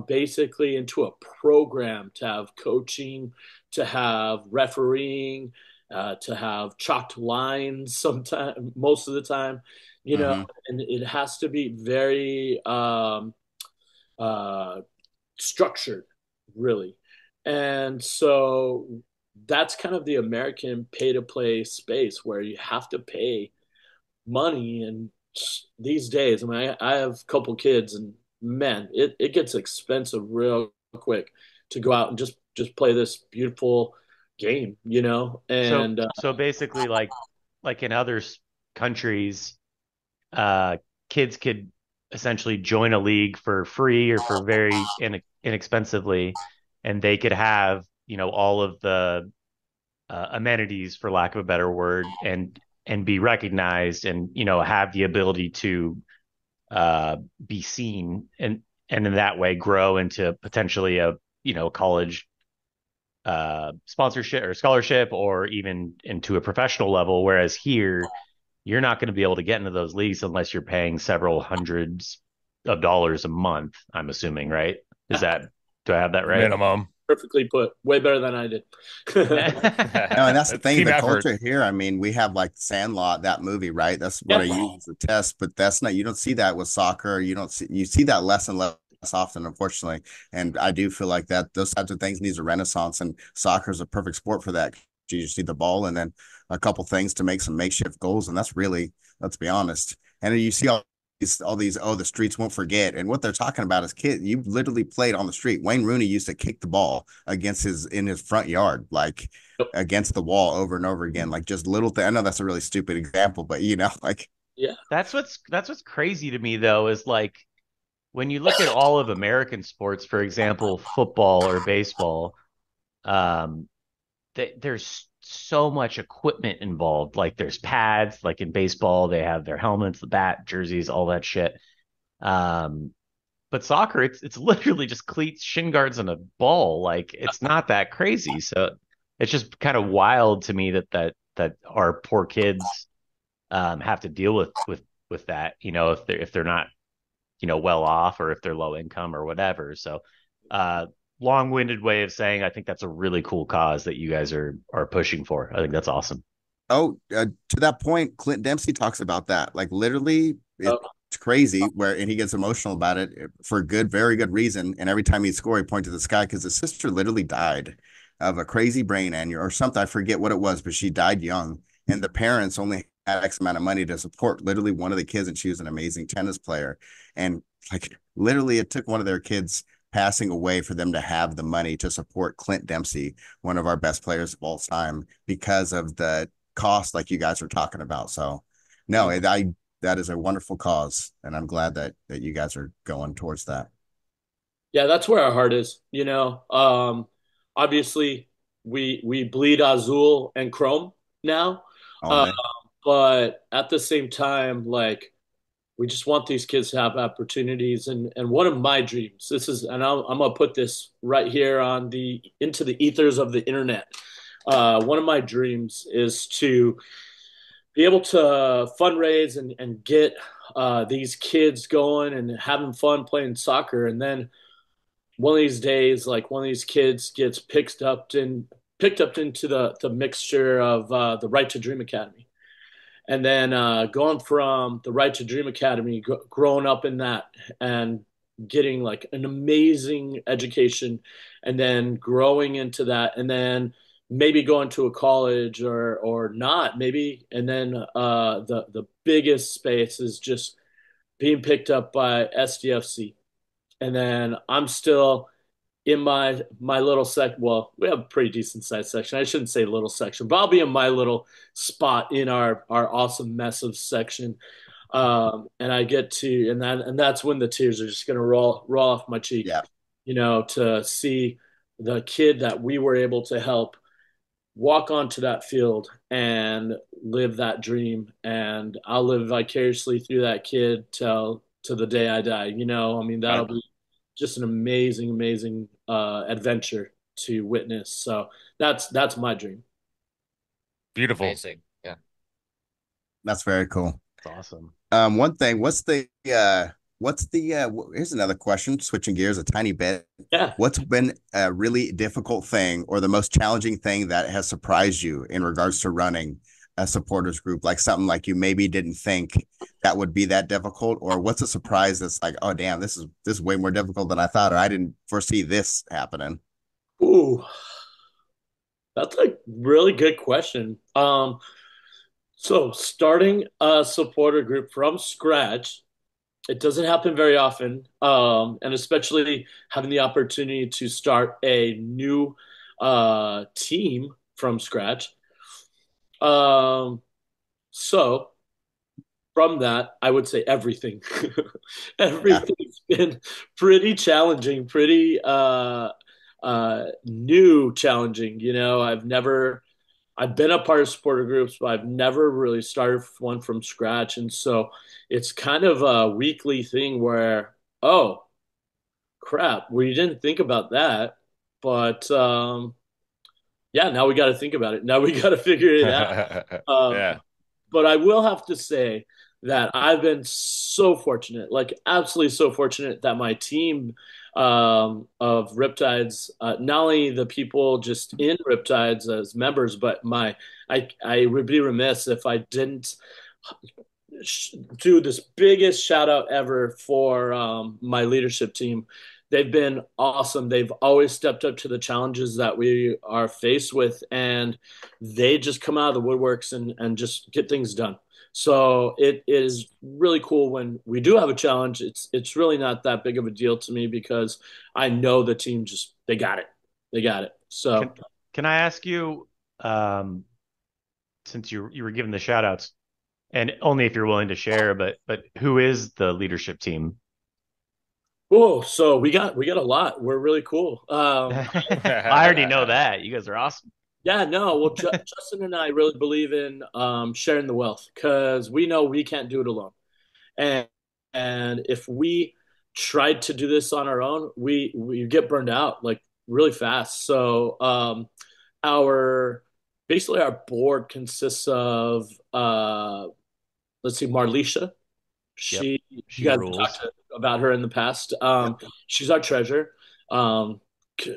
basically into a program to have coaching, to have refereeing, to have chalked lines sometime, most of the time, Hmm. and it has to be very uh, structured, really. And so that's kind of the American pay to play space where you have to pay money. And these days, I mean, I have a couple kids, and man, it gets expensive real quick to go out and just play this beautiful game, So and so basically like in other countries, uh kids could essentially join a league for free or for very inexpensively, and they could have, all of the amenities, for lack of a better word, and be recognized, and have the ability to be seen, and in that way grow into potentially a college sponsorship or scholarship, or even into a professional level. Whereas here, you're not going to be able to get into those leagues unless you're paying several hundreds of dollars a month, I'm assuming, right? Is that, do I have that right? Minimum. perfectly put, way better than I did. No, and that's the thing, Team the effort. culture here. I mean, we have like Sandlot, that movie, right? That's what I Yeah. use as a test, but that's not, you don't see that with soccer. You see that less and less often, unfortunately. And I do feel like that those types of things needs a renaissance, and soccer is a perfect sport for that. You just need the ball and then a couple things to make some makeshift goals. And that's really, let's be honest. And then you see all these, oh, the streets won't forget. And what they're talking about is kid, you literally played on the street. Wayne Rooney used to kick the ball against in his front yard, like against the wall over and over again, like just little thing. I know that's a really stupid example, but like Yeah. That's what's crazy to me, though, is like when you look at all of American sports, for example, football or baseball, um, there's so much equipment involved. Like there's pads, like in baseball, they have their helmets, the bat, jerseys, all that shit. Um, but soccer, it's literally just cleats, shin guards, and a ball. Like it's not that crazy. So it's just kind of wild to me that our poor kids have to deal with that. If they're not well off, or if they're low income or whatever. So uh, long-winded way of saying I think that's a really cool cause that you guys are pushing for. I think that's awesome. oh, to that point, Clint Dempsey talks about that. Like literally, it's Uh, crazy where, and he gets emotional about it for good, very good reason. And every time he'd score, he pointed to the sky because his sister literally died of a crazy brain aneurysm or something. I forget what it was, but she died young, and the parents only had X amount of money to support literally one of the kids, and she was an amazing tennis player. And like literally, it took one of their kids passing away for them to have the money to support Clint Dempsey, one of our best players of all time, because of the cost like you guys were talking about. So no, that is a wonderful cause, and I'm glad that you guys are going towards that. yeah, that's where our heart is. Obviously, we bleed Azul and Chrome now, All uh, day. but at the same time, like we just want these kids to have opportunities. And one of my dreams, this is, and I'm gonna put this right here on the into the ethers of the internet. One of my dreams is to be able to fundraise and get these kids going and having fun playing soccer. And then one of these days, like one of these kids gets picked up into the mixture of the Right to Dream Academy, and then going from the Right to Dream Academy, growing up in that, and getting like an amazing education, and then growing into that, and then maybe going to a college or not maybe, and then the biggest space is just being picked up by SDFC, and then I'm still in my little well, we have a pretty decent sized section. I shouldn't say little section, but I'll be in my little spot in our awesome mess of section. And I get to, and that's when the tears are just gonna roll off my cheek, Yeah. to see the kid that we were able to help walk onto that field and live that dream. And I'll live vicariously through that kid till to the day I die. I mean, that'll be just an amazing, amazing adventure to witness. So that's my dream. Beautiful. Amazing. Yeah. That's very cool. That's awesome. One thing, here's another question, switching gears a tiny bit. Yeah. What's been a really difficult thing or the most challenging thing that has surprised you in regards to running a supporters group? Like something like you maybe didn't think that would be that difficult, or what's a surprise that's like, oh damn, this is way more difficult than I thought, or I didn't foresee this happening. Ooh, that's a really good question. So starting a supporter group from scratch, it doesn't happen very often. And especially having the opportunity to start a new team from scratch. So from that, I would say everything. Everything's been pretty challenging, pretty new challenging. I've been a part of supporter groups, but I've never really started one from scratch. And so it's kind of a weekly thing where, oh, crap, we didn't think about that. But yeah, now we got to think about it. Now we got to figure it out. Yeah. But I will have to say that I've been so fortunate, like absolutely so fortunate that my team of Riptides, not only the people just in Riptides as members, but I would be remiss if I didn't do this biggest shout out ever for my leadership team. They've been awesome. They've always stepped up to the challenges that we are faced with, and they just come out of the woodworks and just get things done. So it is really cool when we do have a challenge. It's really not that big of a deal to me because I know the team just they got it. They got it. So Can I ask you, since you were given the shout outs, and only if you're willing to share, but who is the leadership team? oh, so we got a lot. We're really cool. I already know that. You guys are awesome. Yeah, no. Well, Justin and I really believe in sharing the wealth because we know we can't do it alone. And if we tried to do this on our own, we get burned out like really fast. So our basically our board consists of let's see, Marlisha. Yep. You guys have rules. talked about her in the past. She's our treasurer. Um,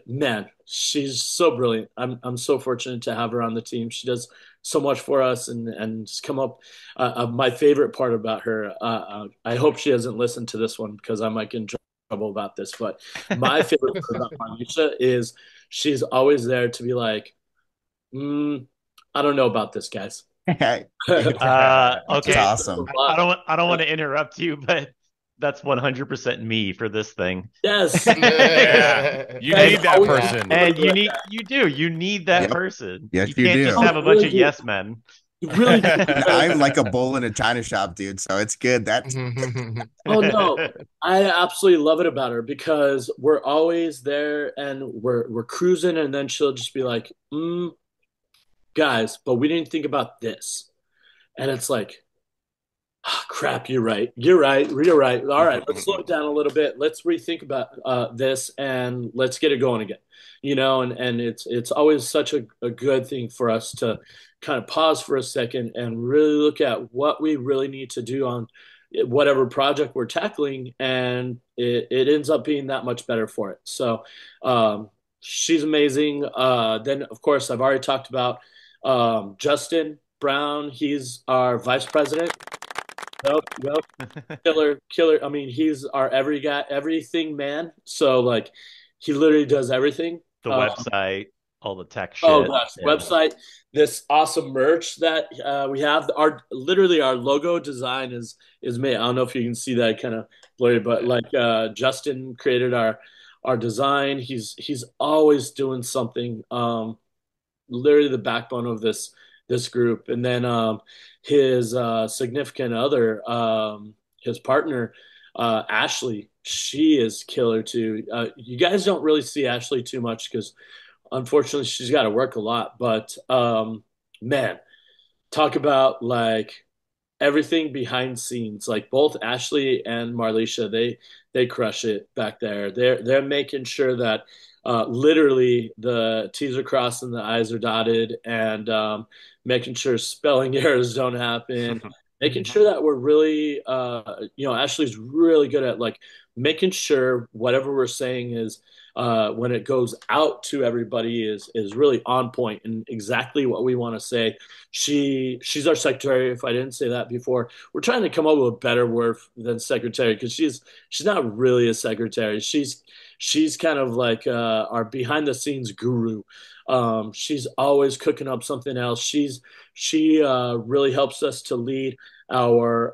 Man, she's so brilliant. I'm so fortunate to have her on the team. She does so much for us and just come up. My favorite part about her, I hope she hasn't listened to this one because I might get in trouble about this. But my favorite part about Marnisha is she's always there to be like, I don't know about this, guys. Okay. That's awesome. I don't want to interrupt you, but that's 100% me for this thing. Yes. Yeah. You need that person. And you need that Yep. person. Yes, you you can't do. just have a bunch of yes men. You really do. I'm like a bull in a china shop, dude. So it's good. That's Oh no, I absolutely love it about her because we're always there and we're cruising, and then she'll just be like, guys, but we didn't think about this. And it's like, crap, you're right. You're right. You're right. All right, let's slow it down a little bit. Let's rethink about this and let's get it going again. And it's always such a good thing for us to kind of pause for a second and really look at what we really need to do on whatever project we're tackling, and it ends up being that much better for it. So she's amazing. Then, of course, I've already talked about Justin Brown. He's our vice president. Yep. Killer. I mean, he's our everything man. So like, he literally does everything. The website, all the tech shit. Oh gosh, website. This awesome merch that we have. Our logo design is made. I don't know if you can see that kind of blurry, but like Justin created our design. He's always doing something. Literally the backbone of this group. And then his significant other, his partner, Ashley, she is killer too. You guys don't really see Ashley too much because unfortunately she's got to work a lot. But man, talk about like everything behind scenes. Like both Ashley and Marlisha, they crush it back there. They're making sure that literally the T's are crossed and the I's are dotted, and making sure spelling errors don't happen. Making sure that we're really, Ashley's really good at like making sure whatever we're saying is when it goes out to everybody is really on point and exactly what we want to say. She's our secretary. If I didn't say that before, we're trying to come up with a better word than secretary because she's not really a secretary. She's kind of like our behind the scenes guru. She's always cooking up something else. She really helps us to lead our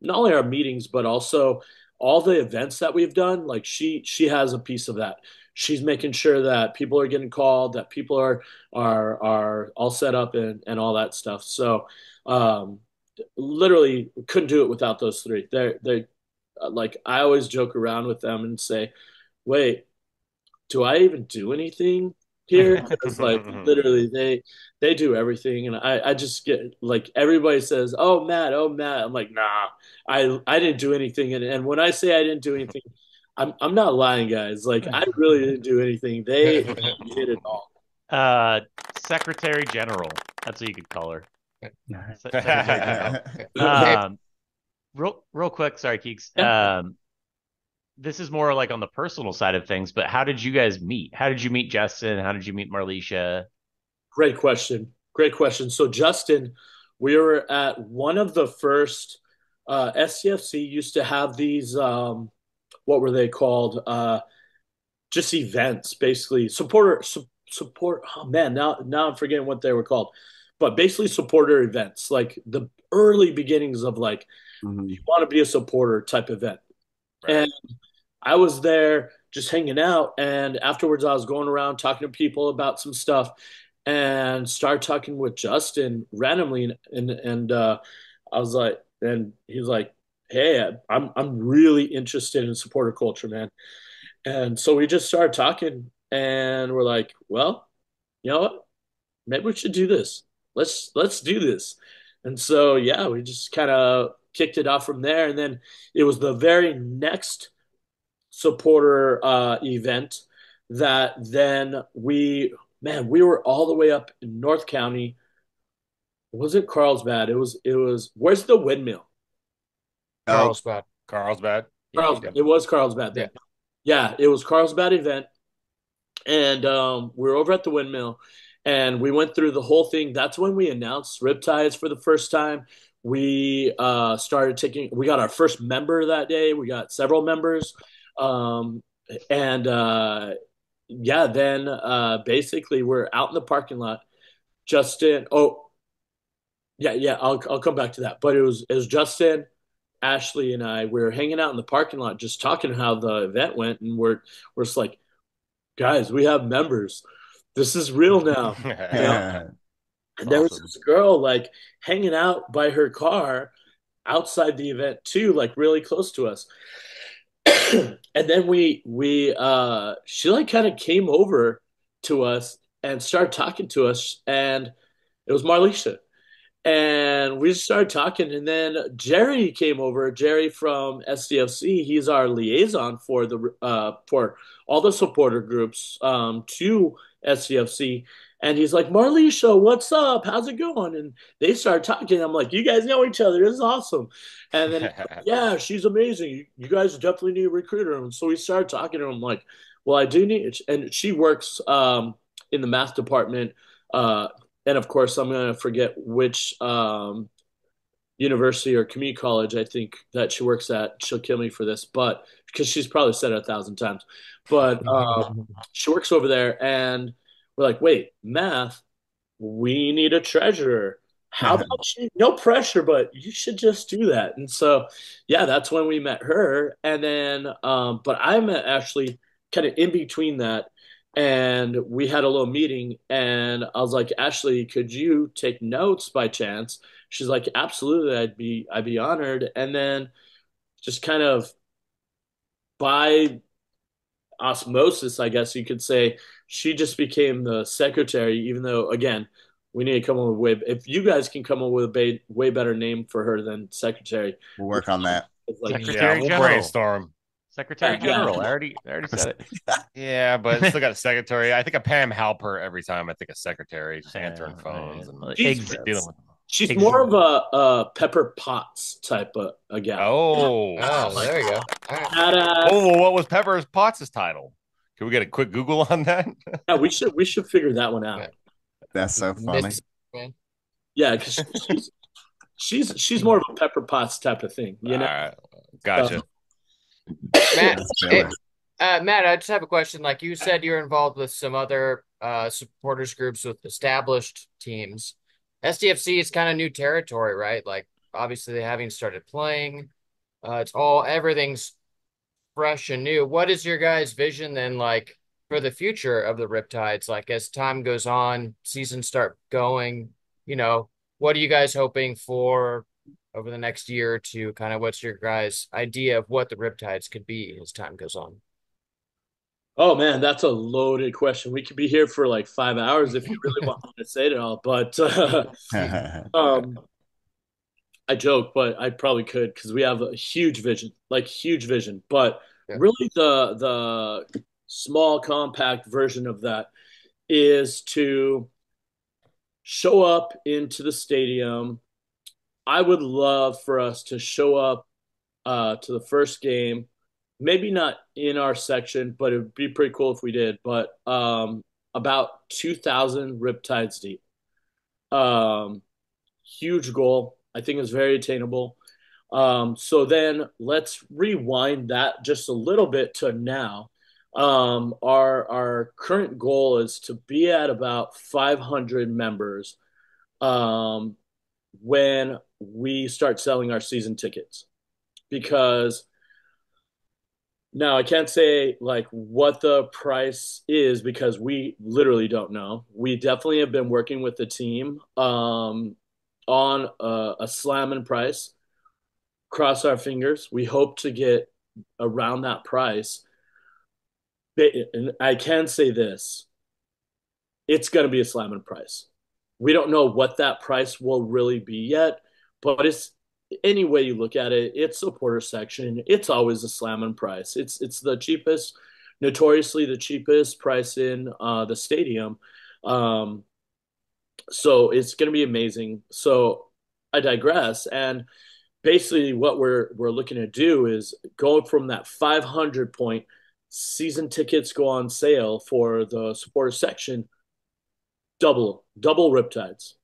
not only our meetings but also all the events that we've done. Like she has a piece of that. She's making sure that people are getting called, that people are all set up and all that stuff. So literally couldn't do it without those three. They like I always joke around with them and say, "Wait, do I even do anything here?" Because like literally they do everything, and I just get like everybody says, oh Matt." I'm like, nah, I didn't do anything, and when I say I didn't do anything, I'm not lying, guys. Like I really didn't do anything. They did it all. Secretary General. That's what you could call her. Secretary General. Real quick, sorry, Keeks. Yeah. This is more like on the personal side of things, but how did you guys meet? How did you meet Justin? How did you meet Marlisha? Great question. Great question. So Justin, we were at one of the first SCFC used to have these what were they called? Just events, basically support. Oh man, now I'm forgetting what they were called, but basically supporter events, like the early beginnings of like you want to be a supporter type event. Right. And I was there just hanging out, and afterwards I was going around talking to people about some stuff, and started talking with Justin randomly, and I was like, and he was like, "Hey, I'm really interested in supporter culture, man." And so we just started talking, and we're like, "Well, you know what? Maybe we should do this. Let's do this." And so yeah, we just kind of kicked it off from there, and then it was the very next supporter event that then we were all the way up in North County. It wasn't Carlsbad. It was where's the windmill? Carlsbad. Carlsbad. Carlsbad. It was Carlsbad then. Yeah, it was Carlsbad event. And we were over at the windmill and we went through the whole thing. That's when we announced Riptides for the first time. We we got our first member that day. We got several members. Um, and yeah, then basically we're out in the parking lot. Justin, oh yeah, I'll come back to that. But it was Justin, Ashley, and I. We were hanging out in the parking lot, just talking how the event went, and we're just like, guys, we have members. This is real now. You know? And there was this girl like hanging out by her car outside the event too, like really close to us. And then we she like kind of came over to us and started talking to us, and it was Marlisha. And we just started talking, and then Jerry came over. Jerry from SDFC, he's our liaison for the for all the supporter groups to SDFC. And he's like, Marlisha, what's up? How's it going? And they started talking. I'm like, you guys know each other. This is awesome. And then, yeah, she's amazing. You guys definitely need a recruiter. And so we started talking to him like, well, I do need, and she works in the math department. And of course, I'm going to forget which university or community college I think that she works at. She'll kill me for this, but because she's probably said it 1,000 times. But she works over there, and we're like, wait, math, we need a treasurer. How about you? No pressure, but you should just do that. And so, yeah, that's when we met her. And then, but I met Ashley kind of in between that, and we had a little meeting, and I was like, Ashley, could you take notes by chance? She's like, absolutely, I'd be honored. And then just kind of by osmosis, I guess you could say, she just became the secretary, even though, again, we need to come up with way, if you guys can come up with a way better name for her than secretary. We'll work on that. It's like, Yeah, Secretary we'll General. brainstorm. Secretary Yeah. General. I already said it. Yeah, but still got a secretary. I think of Pam Halper every time I think of secretary, just answering phones and dealing with. She's more of a Pepper Potts type of a gal. Oh, there you go. All right. Badass. Oh, what was Pepper Potts' title? Can we get a quick Google on that? Yeah, we should figure that one out. That's so funny. Miss- man. Yeah, because she's more of a Pepper Potts type of thing, you know. All right, gotcha. Matt, That's hey, killer. Matt, I just have a question. Like you said, you're involved with some other supporters groups with established teams. SDFC is kind of new territory, right? Like obviously they haven't started playing. Everything's fresh and new. What is your guys' vision then, like for the future of the Riptides? Like as time goes on, seasons start going, what are you guys hoping for over the next year or two? Kind of what's your guys' idea of what the Riptides could be as time goes on? Oh man, that's a loaded question. We could be here for like 5 hours if you really want me to say it all. But I joke, but I probably could because we have a huge vision, like huge vision. But Yeah. really, the small, compact version of that is to show up into the stadium. I would love for us to show up to the first game. Maybe not in our section, but it would be pretty cool if we did. But about 2,000 Riptides deep. Um, Huge goal. I think it's very attainable. So then let's rewind that just a little bit to now. Our current goal is to be at about 500 members when we start selling our season tickets, because now I can't say like what the price is because we literally don't know. We definitely have been working with the team on a slamming price. Cross our fingers. We hope to get around that price. And I can say this: it's going to be a slamming price. We don't know what that price will really be yet, but it's any way you look at it, it's supporter section. It's always a slamming price. It's the cheapest, notoriously the cheapest price in the stadium. Um, so it's going to be amazing. So I digress, and basically what we're looking to do is go from that 500 point season tickets go on sale for the supporter section, double Riptides,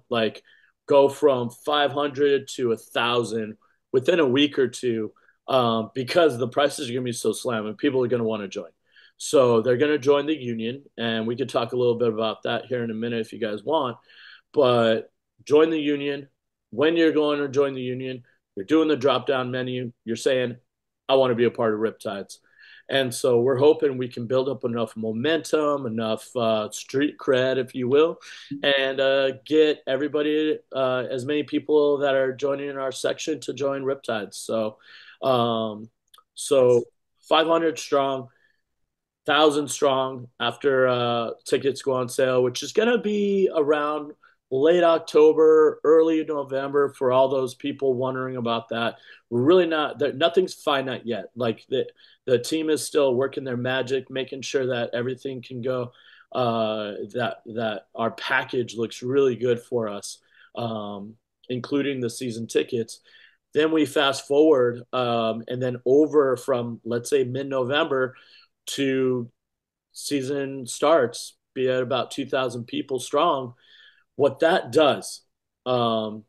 like go from 500 to 1,000 within a week or two, because the prices are going to be so slamming, people are going to want to join. So they're going to join the union, and we could talk a little bit about that here in a minute if you guys want. But join the union. When you're going to join the union, you're doing the drop down menu. You're saying, I want to be a part of Riptides. And so we're hoping we can build up enough momentum, enough street cred, if you will, and get everybody, as many people that are joining in our section to join Riptides. So 500 strong, 1,000 strong after tickets go on sale, which is going to be around late October, early November for all those people wondering about that. We're really not there. Nothing's finite yet. Like the team is still working their magic, making sure that everything can go, that our package looks really good for us, including the season tickets. Then we fast forward, and then over from, let's say, mid-November to season starts, be at about 2,000 people strong. What that does, and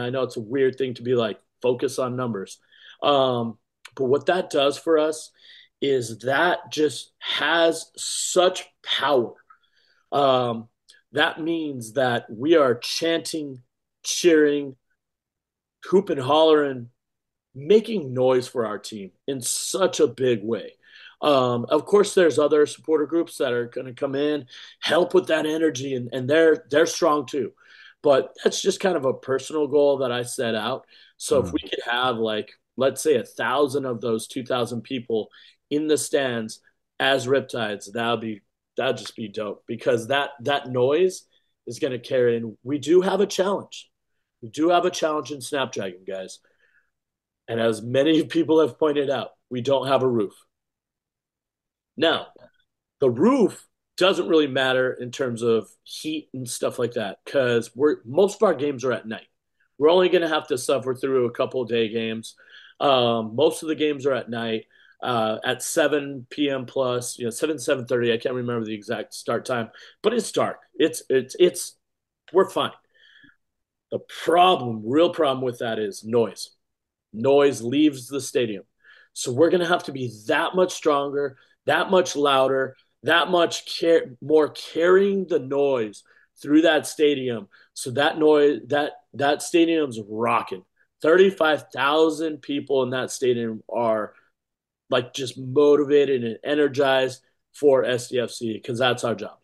I know it's a weird thing to be like, focus on numbers. But what that does for us is that just has such power. That means that we are chanting, cheering, hooping, hollering, making noise for our team in such a big way. Of course, there's other supporter groups that are going to come in, help with that energy, and they're strong too. But that's just kind of a personal goal that I set out. So if we could have like, let's say 1,000 of those 2,000 people in the stands as Riptides, that'd just be dope because that noise is going to carry in. We do have a challenge. We do have a challenge in Snapdragon, guys. And as many people have pointed out, we don't have a roof. Now, the roof doesn't really matter in terms of heat and stuff like that because most of our games are at night. We're only going to have to suffer through a couple of day games. Most of the games are at night at 7 p.m. plus, 7:30. I can't remember the exact start time, but it's dark. We're fine. The real problem with that is noise. Noise leaves the stadium. So we're going to have to be that much stronger, that much louder, that much more carrying the noise through that stadium. So that noise, that stadium's rocking. 35,000 people in that stadium are like just motivated and energized for SDFC because that's our job.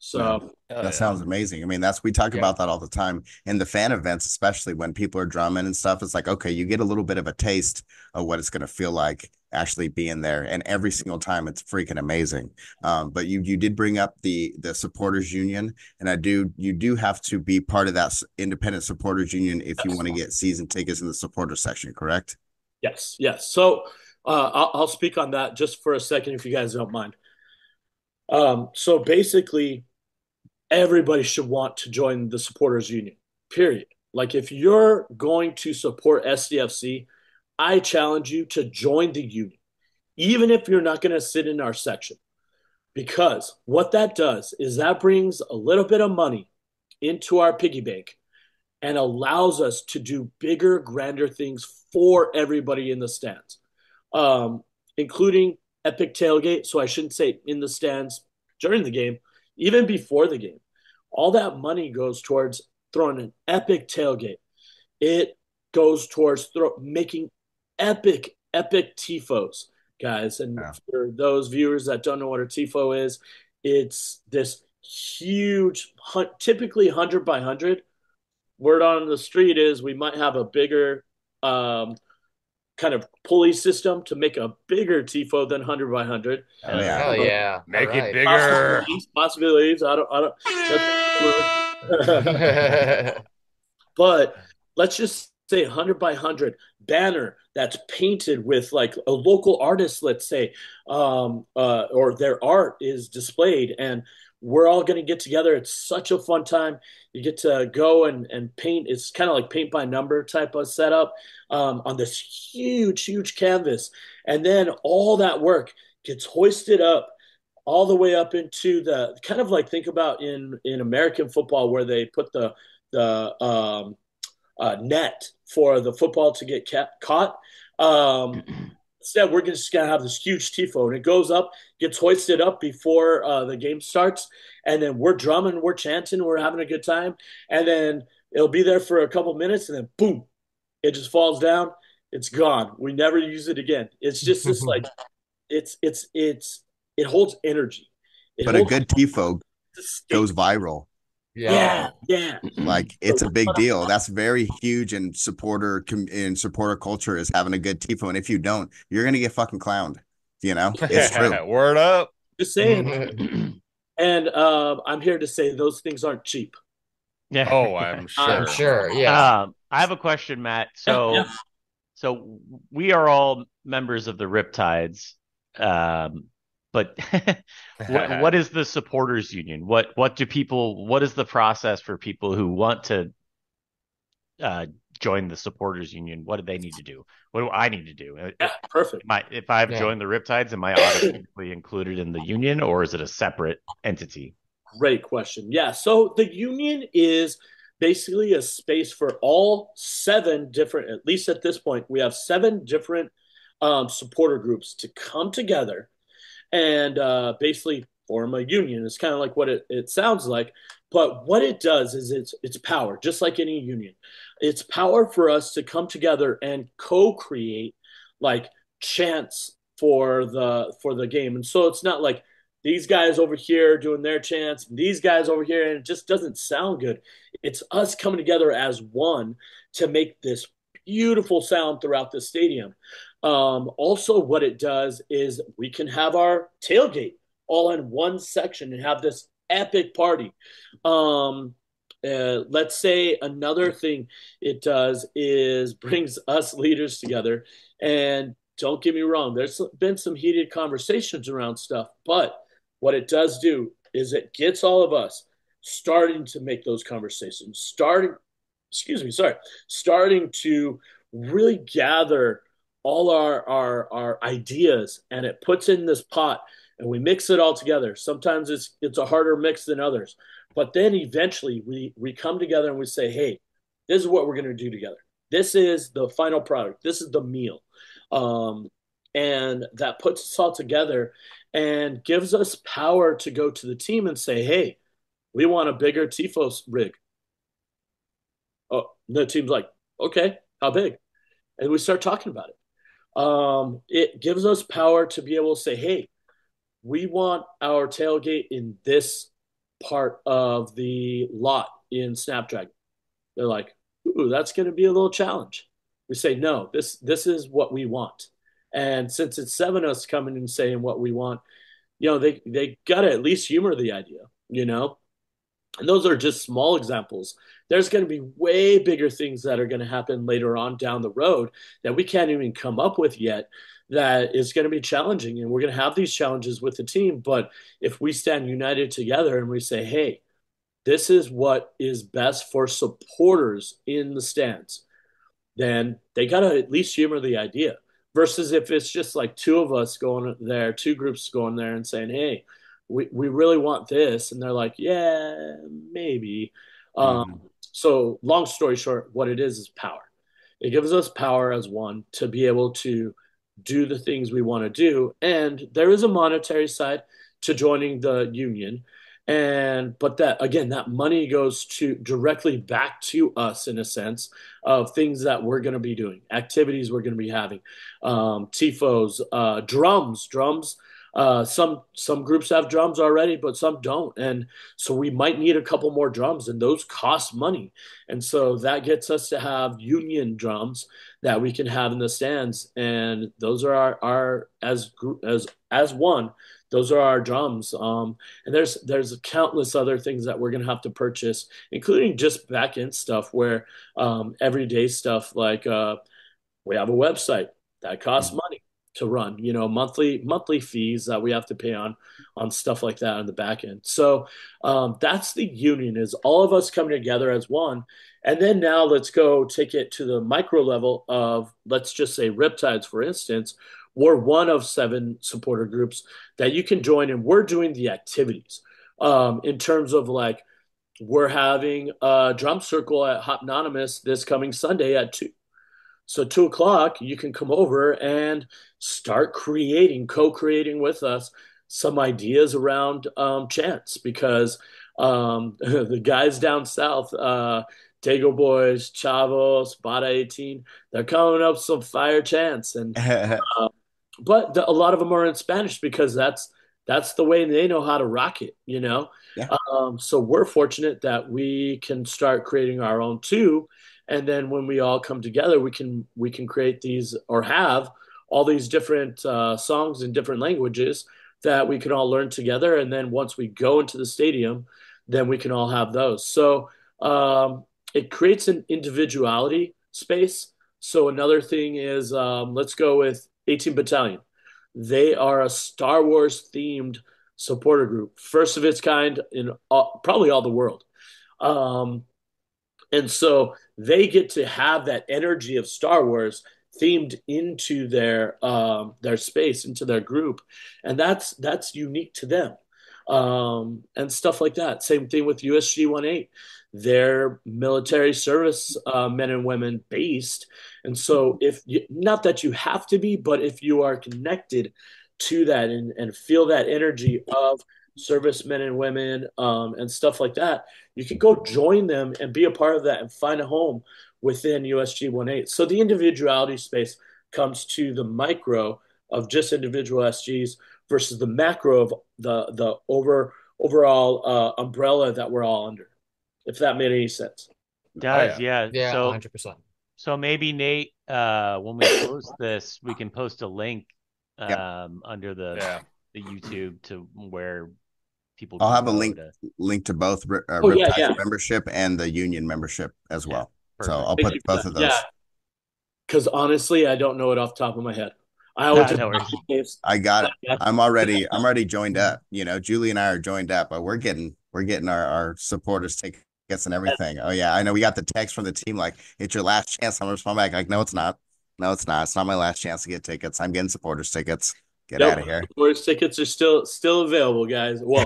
So that sounds amazing. I mean, we talk about that all the time in the fan events, especially when people are drumming and stuff. It's like, okay, you get a little bit of a taste of what it's going to feel like actually being there. And every single time it's freaking amazing. But you did bring up the supporters union, and you do have to be part of that independent supporters union if you want to get season tickets in the supporter section, correct? Yes. So I'll speak on that just for a second if you guys don't mind. So basically, everybody should want to join the supporters union, period. Like if you're going to support SDFC, I challenge you to join the union, even if you're not going to sit in our section. Because what that does is that brings a little bit of money into our piggy bank and allows us to do bigger, grander things for everybody in the stands, including epic tailgate. So I shouldn't say in the stands during the game, even before the game. All that money goes towards throwing an epic tailgate. It goes towards making epic tifos, guys. And for those viewers that don't know what a tifo is, it's this huge, typically 100 by 100. Word on the street is we might have a bigger kind of pulley system to make a bigger tifo than 100 by 100. Hell yeah. Make it bigger. Possibilities. I don't. But let's just say 100 by 100 banner that's painted with like a local artist, let's say, or their art is displayed, and we're all going to get together. It's such a fun time. You get to go and paint. It's kind of like paint by number type of setup on this huge canvas. And then all that work gets hoisted up all the way up into the kind of like think about in American football where they put the net for the football to get caught. Instead, we're just going to have this huge tifo, and it goes up, gets hoisted up before the game starts, and then we're drumming, we're chanting, we're having a good time, and then it'll be there for a couple minutes, and then boom, it just falls down. It's gone. We never use it again. It's just this like, it holds energy. But a good tifo goes viral. Yeah. Like it's a big deal. That's very huge in supporter culture is having a good tifo. And if you don't, you're gonna get fucking clowned. It's true. Word up. Just saying. And I'm here to say those things aren't cheap. Yeah. Oh, I'm sure. I'm sure. Yeah. I have a question, Matt. So we are all members of the Riptides. But what is the supporters union? What is the process for people who want to join the supporters union? What do they need to do? What do I need to do? Yeah, perfect. If I've joined the Riptides, am I automatically included in the union, or is it a separate entity? Great question. Yeah. So the union is basically a space for all 7 different, at least at this point, we have 7 different supporter groups to come together and basically form a union. It's kind of like what it sounds like. But what it does is it's power, just like any union. It's power for us to come together and co-create like chants for the game. And so it's not like these guys over here doing their chants, and these guys over here, and it just doesn't sound good. It's us coming together as one to make this beautiful sound throughout the stadium. Also, what it does is we can have our tailgate all in one section and have this epic party. Let's say another thing it does is brings us leaders together. And don't get me wrong, there's been some heated conversations around stuff, but what it does do is it gets all of us starting to make those conversations, starting to really gather all our ideas, and it puts in this pot and we mix it all together. Sometimes it's a harder mix than others, but then eventually we come together and we say, hey, this is what we're going to do together. This is the final product. This is the meal. And that puts us all together and gives us power to go to the team and say, hey, we want a bigger Tifos rig. Oh, the team's like, okay, how big? And we start talking about it. It gives us power to be able to say, hey, we want our tailgate in this part of the lot in Snapdragon. They're like, ooh, that's going to be a little challenge. We say, no, this is what we want. And since it's seven of us coming and saying what we want, they got to at least humor the idea, And those are just small examples. There's going to be way bigger things that are going to happen later on down the road that we can't even come up with yet, that is going to be challenging. And we're going to have these challenges with the team. But if we stand united together and we say, hey, this is what is best for supporters in the stands, then they got to at least humor the idea. Versus if it's just like two of us going there, two groups going there and saying, hey, we really want this. And they're like, yeah, maybe. So long story short, what it is power. It gives us power as one to be able to do the things we want to do. And there is a monetary side to joining the union. But that money goes to directly back to us in a sense of things that we're going to be doing, activities we're going to be having, tifos, drums. Some groups have drums already, but some don't, and so we might need a couple more drums, and those cost money. And so that gets us to have union drums that we can have in the stands, and those are our as one. Those are our drums. And there's countless other things that we're going to have to purchase, including just back end stuff where everyday stuff like we have a website that costs money to run, monthly fees that we have to pay on stuff like that on the back end. So that's the union, is all of us coming together as one. And then now let's go take it to the micro level of, let's just say Riptides, for instance. We're one of 7 supporter groups that you can join, and we're doing the activities in terms of like, we're having a drum circle at Hopnonymous this coming Sunday at 2. So 2:00, you can come over and start co-creating with us some ideas around chants, because the guys down south, Dago Boys, Chavos, Bada 18, they're coming up with some fire chants, and but a lot of them are in Spanish because that's the way they know how to rock it, Yeah. So we're fortunate that we can start creating our own too. And then when we all come together, we can create these, or have all these different songs in different languages that we can all learn together. And then once we go into the stadium, then we can all have those. So it creates an individuality space. So another thing is, let's go with 18 Battalion. They are a Star Wars themed supporter group, first of its kind in probably all the world. And so they get to have that energy of Star Wars themed into their space, into their group, and that's unique to them, and stuff like that. Same thing with USG-18. They're military service men and women based, and so not that you have to be, but if you are connected to that and feel that energy of servicemen and women and stuff like that, you can go join them and be a part of that and find a home within USG-18. So the individuality space comes to the micro of just individual SGs versus the macro of the overall umbrella that we're all under, if that made any sense. Does, yeah. Yeah, 100%. So maybe Nate, when we post this, we can post a link under the YouTube to where people I'll can have a go link to both yeah, Riptides membership and the union membership as well. So I'll put both of those. Yeah, because honestly, I don't know it off the top of my head. I got it. I'm already joined up. You know, Julie and I are joined up, but we're getting our supporters tickets and everything. Oh yeah, I know. We got the text from the team like, "It's your last chance." I'm responding back like, "No, it's not. No, it's not. It's not my last chance to get tickets. I'm getting supporters tickets. Get out of here." Supporters tickets are still available, guys. Well,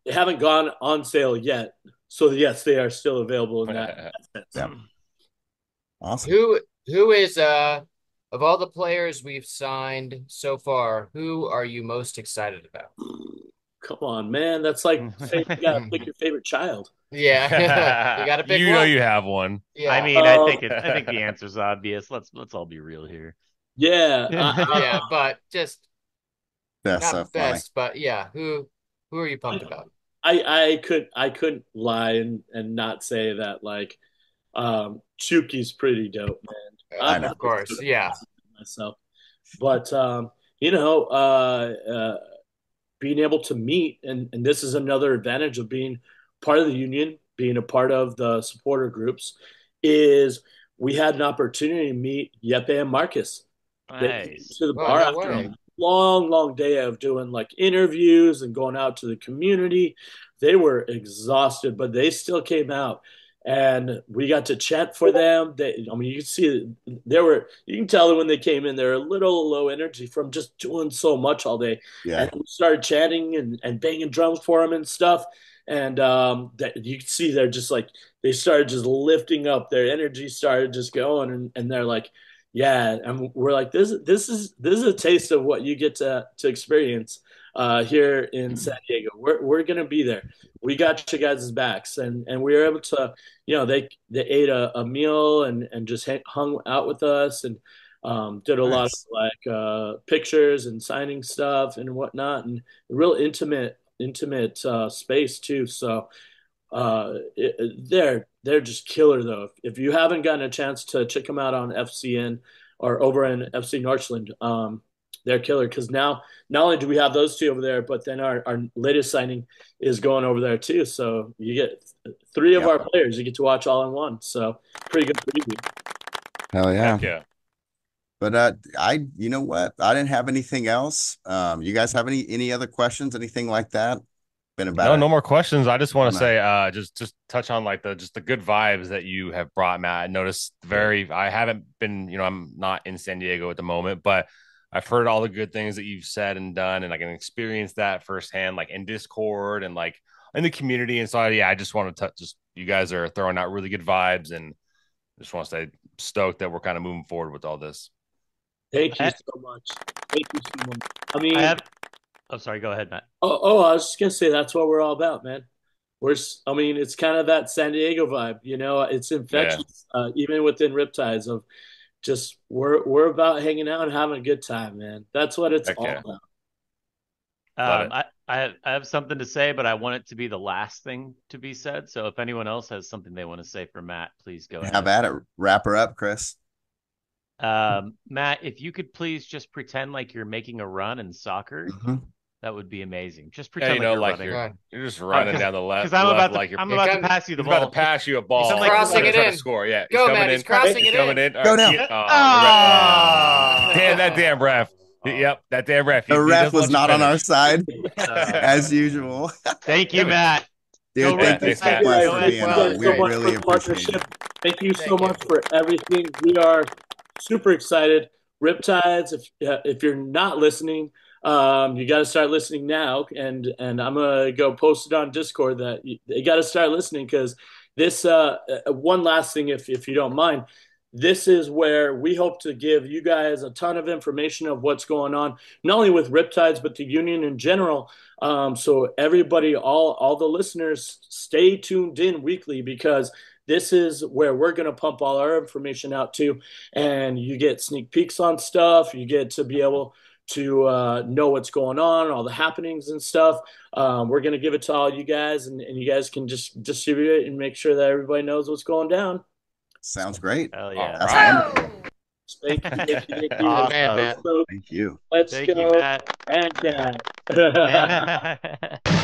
they haven't gone on sale yet, so yes, they are still available in that sense. Yeah. Awesome. Who is of all the players we've signed so far, who are you most excited about? Come on, man. That's like saying you gotta pick your favorite child. Yeah. You gotta pick You one. know you have one. Yeah. I mean, I think the answer's obvious. Let's all be real here. Yeah. Yeah, but just That's not so best, but yeah, who are you pumped about? I couldn't lie and not say that like Chuki's pretty dope, man. I know. Of course, yeah. Myself. But being able to meet, and this is another advantage of being part of the union, being a part of the supporter groups, is we had an opportunity to meet Yeppe and Marcus. They came Nice. to the bar after a long day of doing like interviews and going out to the community. They were exhausted, but they still came out. And we got to chat for them. I mean, you can see you can tell that when they came in, they're a little low energy from just doing so much all day. Yeah. And we started chatting and banging drums for them and stuff. And you can see they're just like, they started just lifting up. Their energy started just going. And they're like, yeah. And we're like, this is a taste of what you get to experience here in San Diego. We're going to be there. We got you guys' backs, and we were able to, they ate a meal and just hung out with us and did a lot of like pictures and signing stuff and whatnot, and a real intimate space too. So they're just killer though. If you haven't gotten a chance to check them out on F.C.and or over in FC Northland, they're killer because now not only do we have those two over there, but then our latest signing is going over there too. So you get three of our players you get to watch all in one. So pretty good preview. Hell yeah. Heck yeah. But you know what? I didn't have anything else. You guys have any other questions, anything like that? Been about no more questions. I just want to say, just touch on like the good vibes that you have brought, Matt. I noticed I haven't been, I'm not in San Diego at the moment, but I've heard all the good things that you've said and done, and I can experience that firsthand, like in Discord and like in the community. And so, I just want to you guys are throwing out really good vibes, and just want to say stoked that we're kind of moving forward with all this. Thank you so much. Thank you so much. I mean, sorry, go ahead, Matt. I was just gonna say that's what we're all about, man. It's kind of that San Diego vibe, it's infectious, even within Riptides of just we're about hanging out and having a good time, man. That's what it's all about. I have something to say, but I want it to be the last thing to be said. So if anyone else has something they want to say for Matt, please go ahead. How about it? Wrap her up, Chris. Matt, if you could please just pretend like you're making a run in soccer, that would be amazing. Just pretend you're just running down the left. Because I'm about to pass you the ball. About to pass you a ball. He's crossing it in. Score. Yeah. Go, Matt. He's crossing it in. Go now. Damn, that damn ref. Yep, that damn ref. The ref was not on our side, as usual. Thank you, Matt. Dude, thank you so much for being on. We really appreciate it. Thank you so much for everything. We are super excited. Riptides, if you're not listening, you got to start listening now, and I'm gonna go post it on Discord that you got to start listening because this one last thing, if you don't mind, this is where we hope to give you guys a ton of information of what's going on, not only with Riptides but the union in general. So everybody, all the listeners, stay tuned in weekly because this is where we're going to pump all our information out too, and you get sneak peeks on stuff. You get to be able to know what's going on, all the happenings and stuff. We're going to give it to all you guys, and you guys can just distribute it and make sure that everybody knows what's going down. Sounds great. Hell yeah. That's Right. wonderful. Thank you. Thank you. Thank you. Awesome. Man, Matt. So Thank you. let's Thank go. you, Matt. And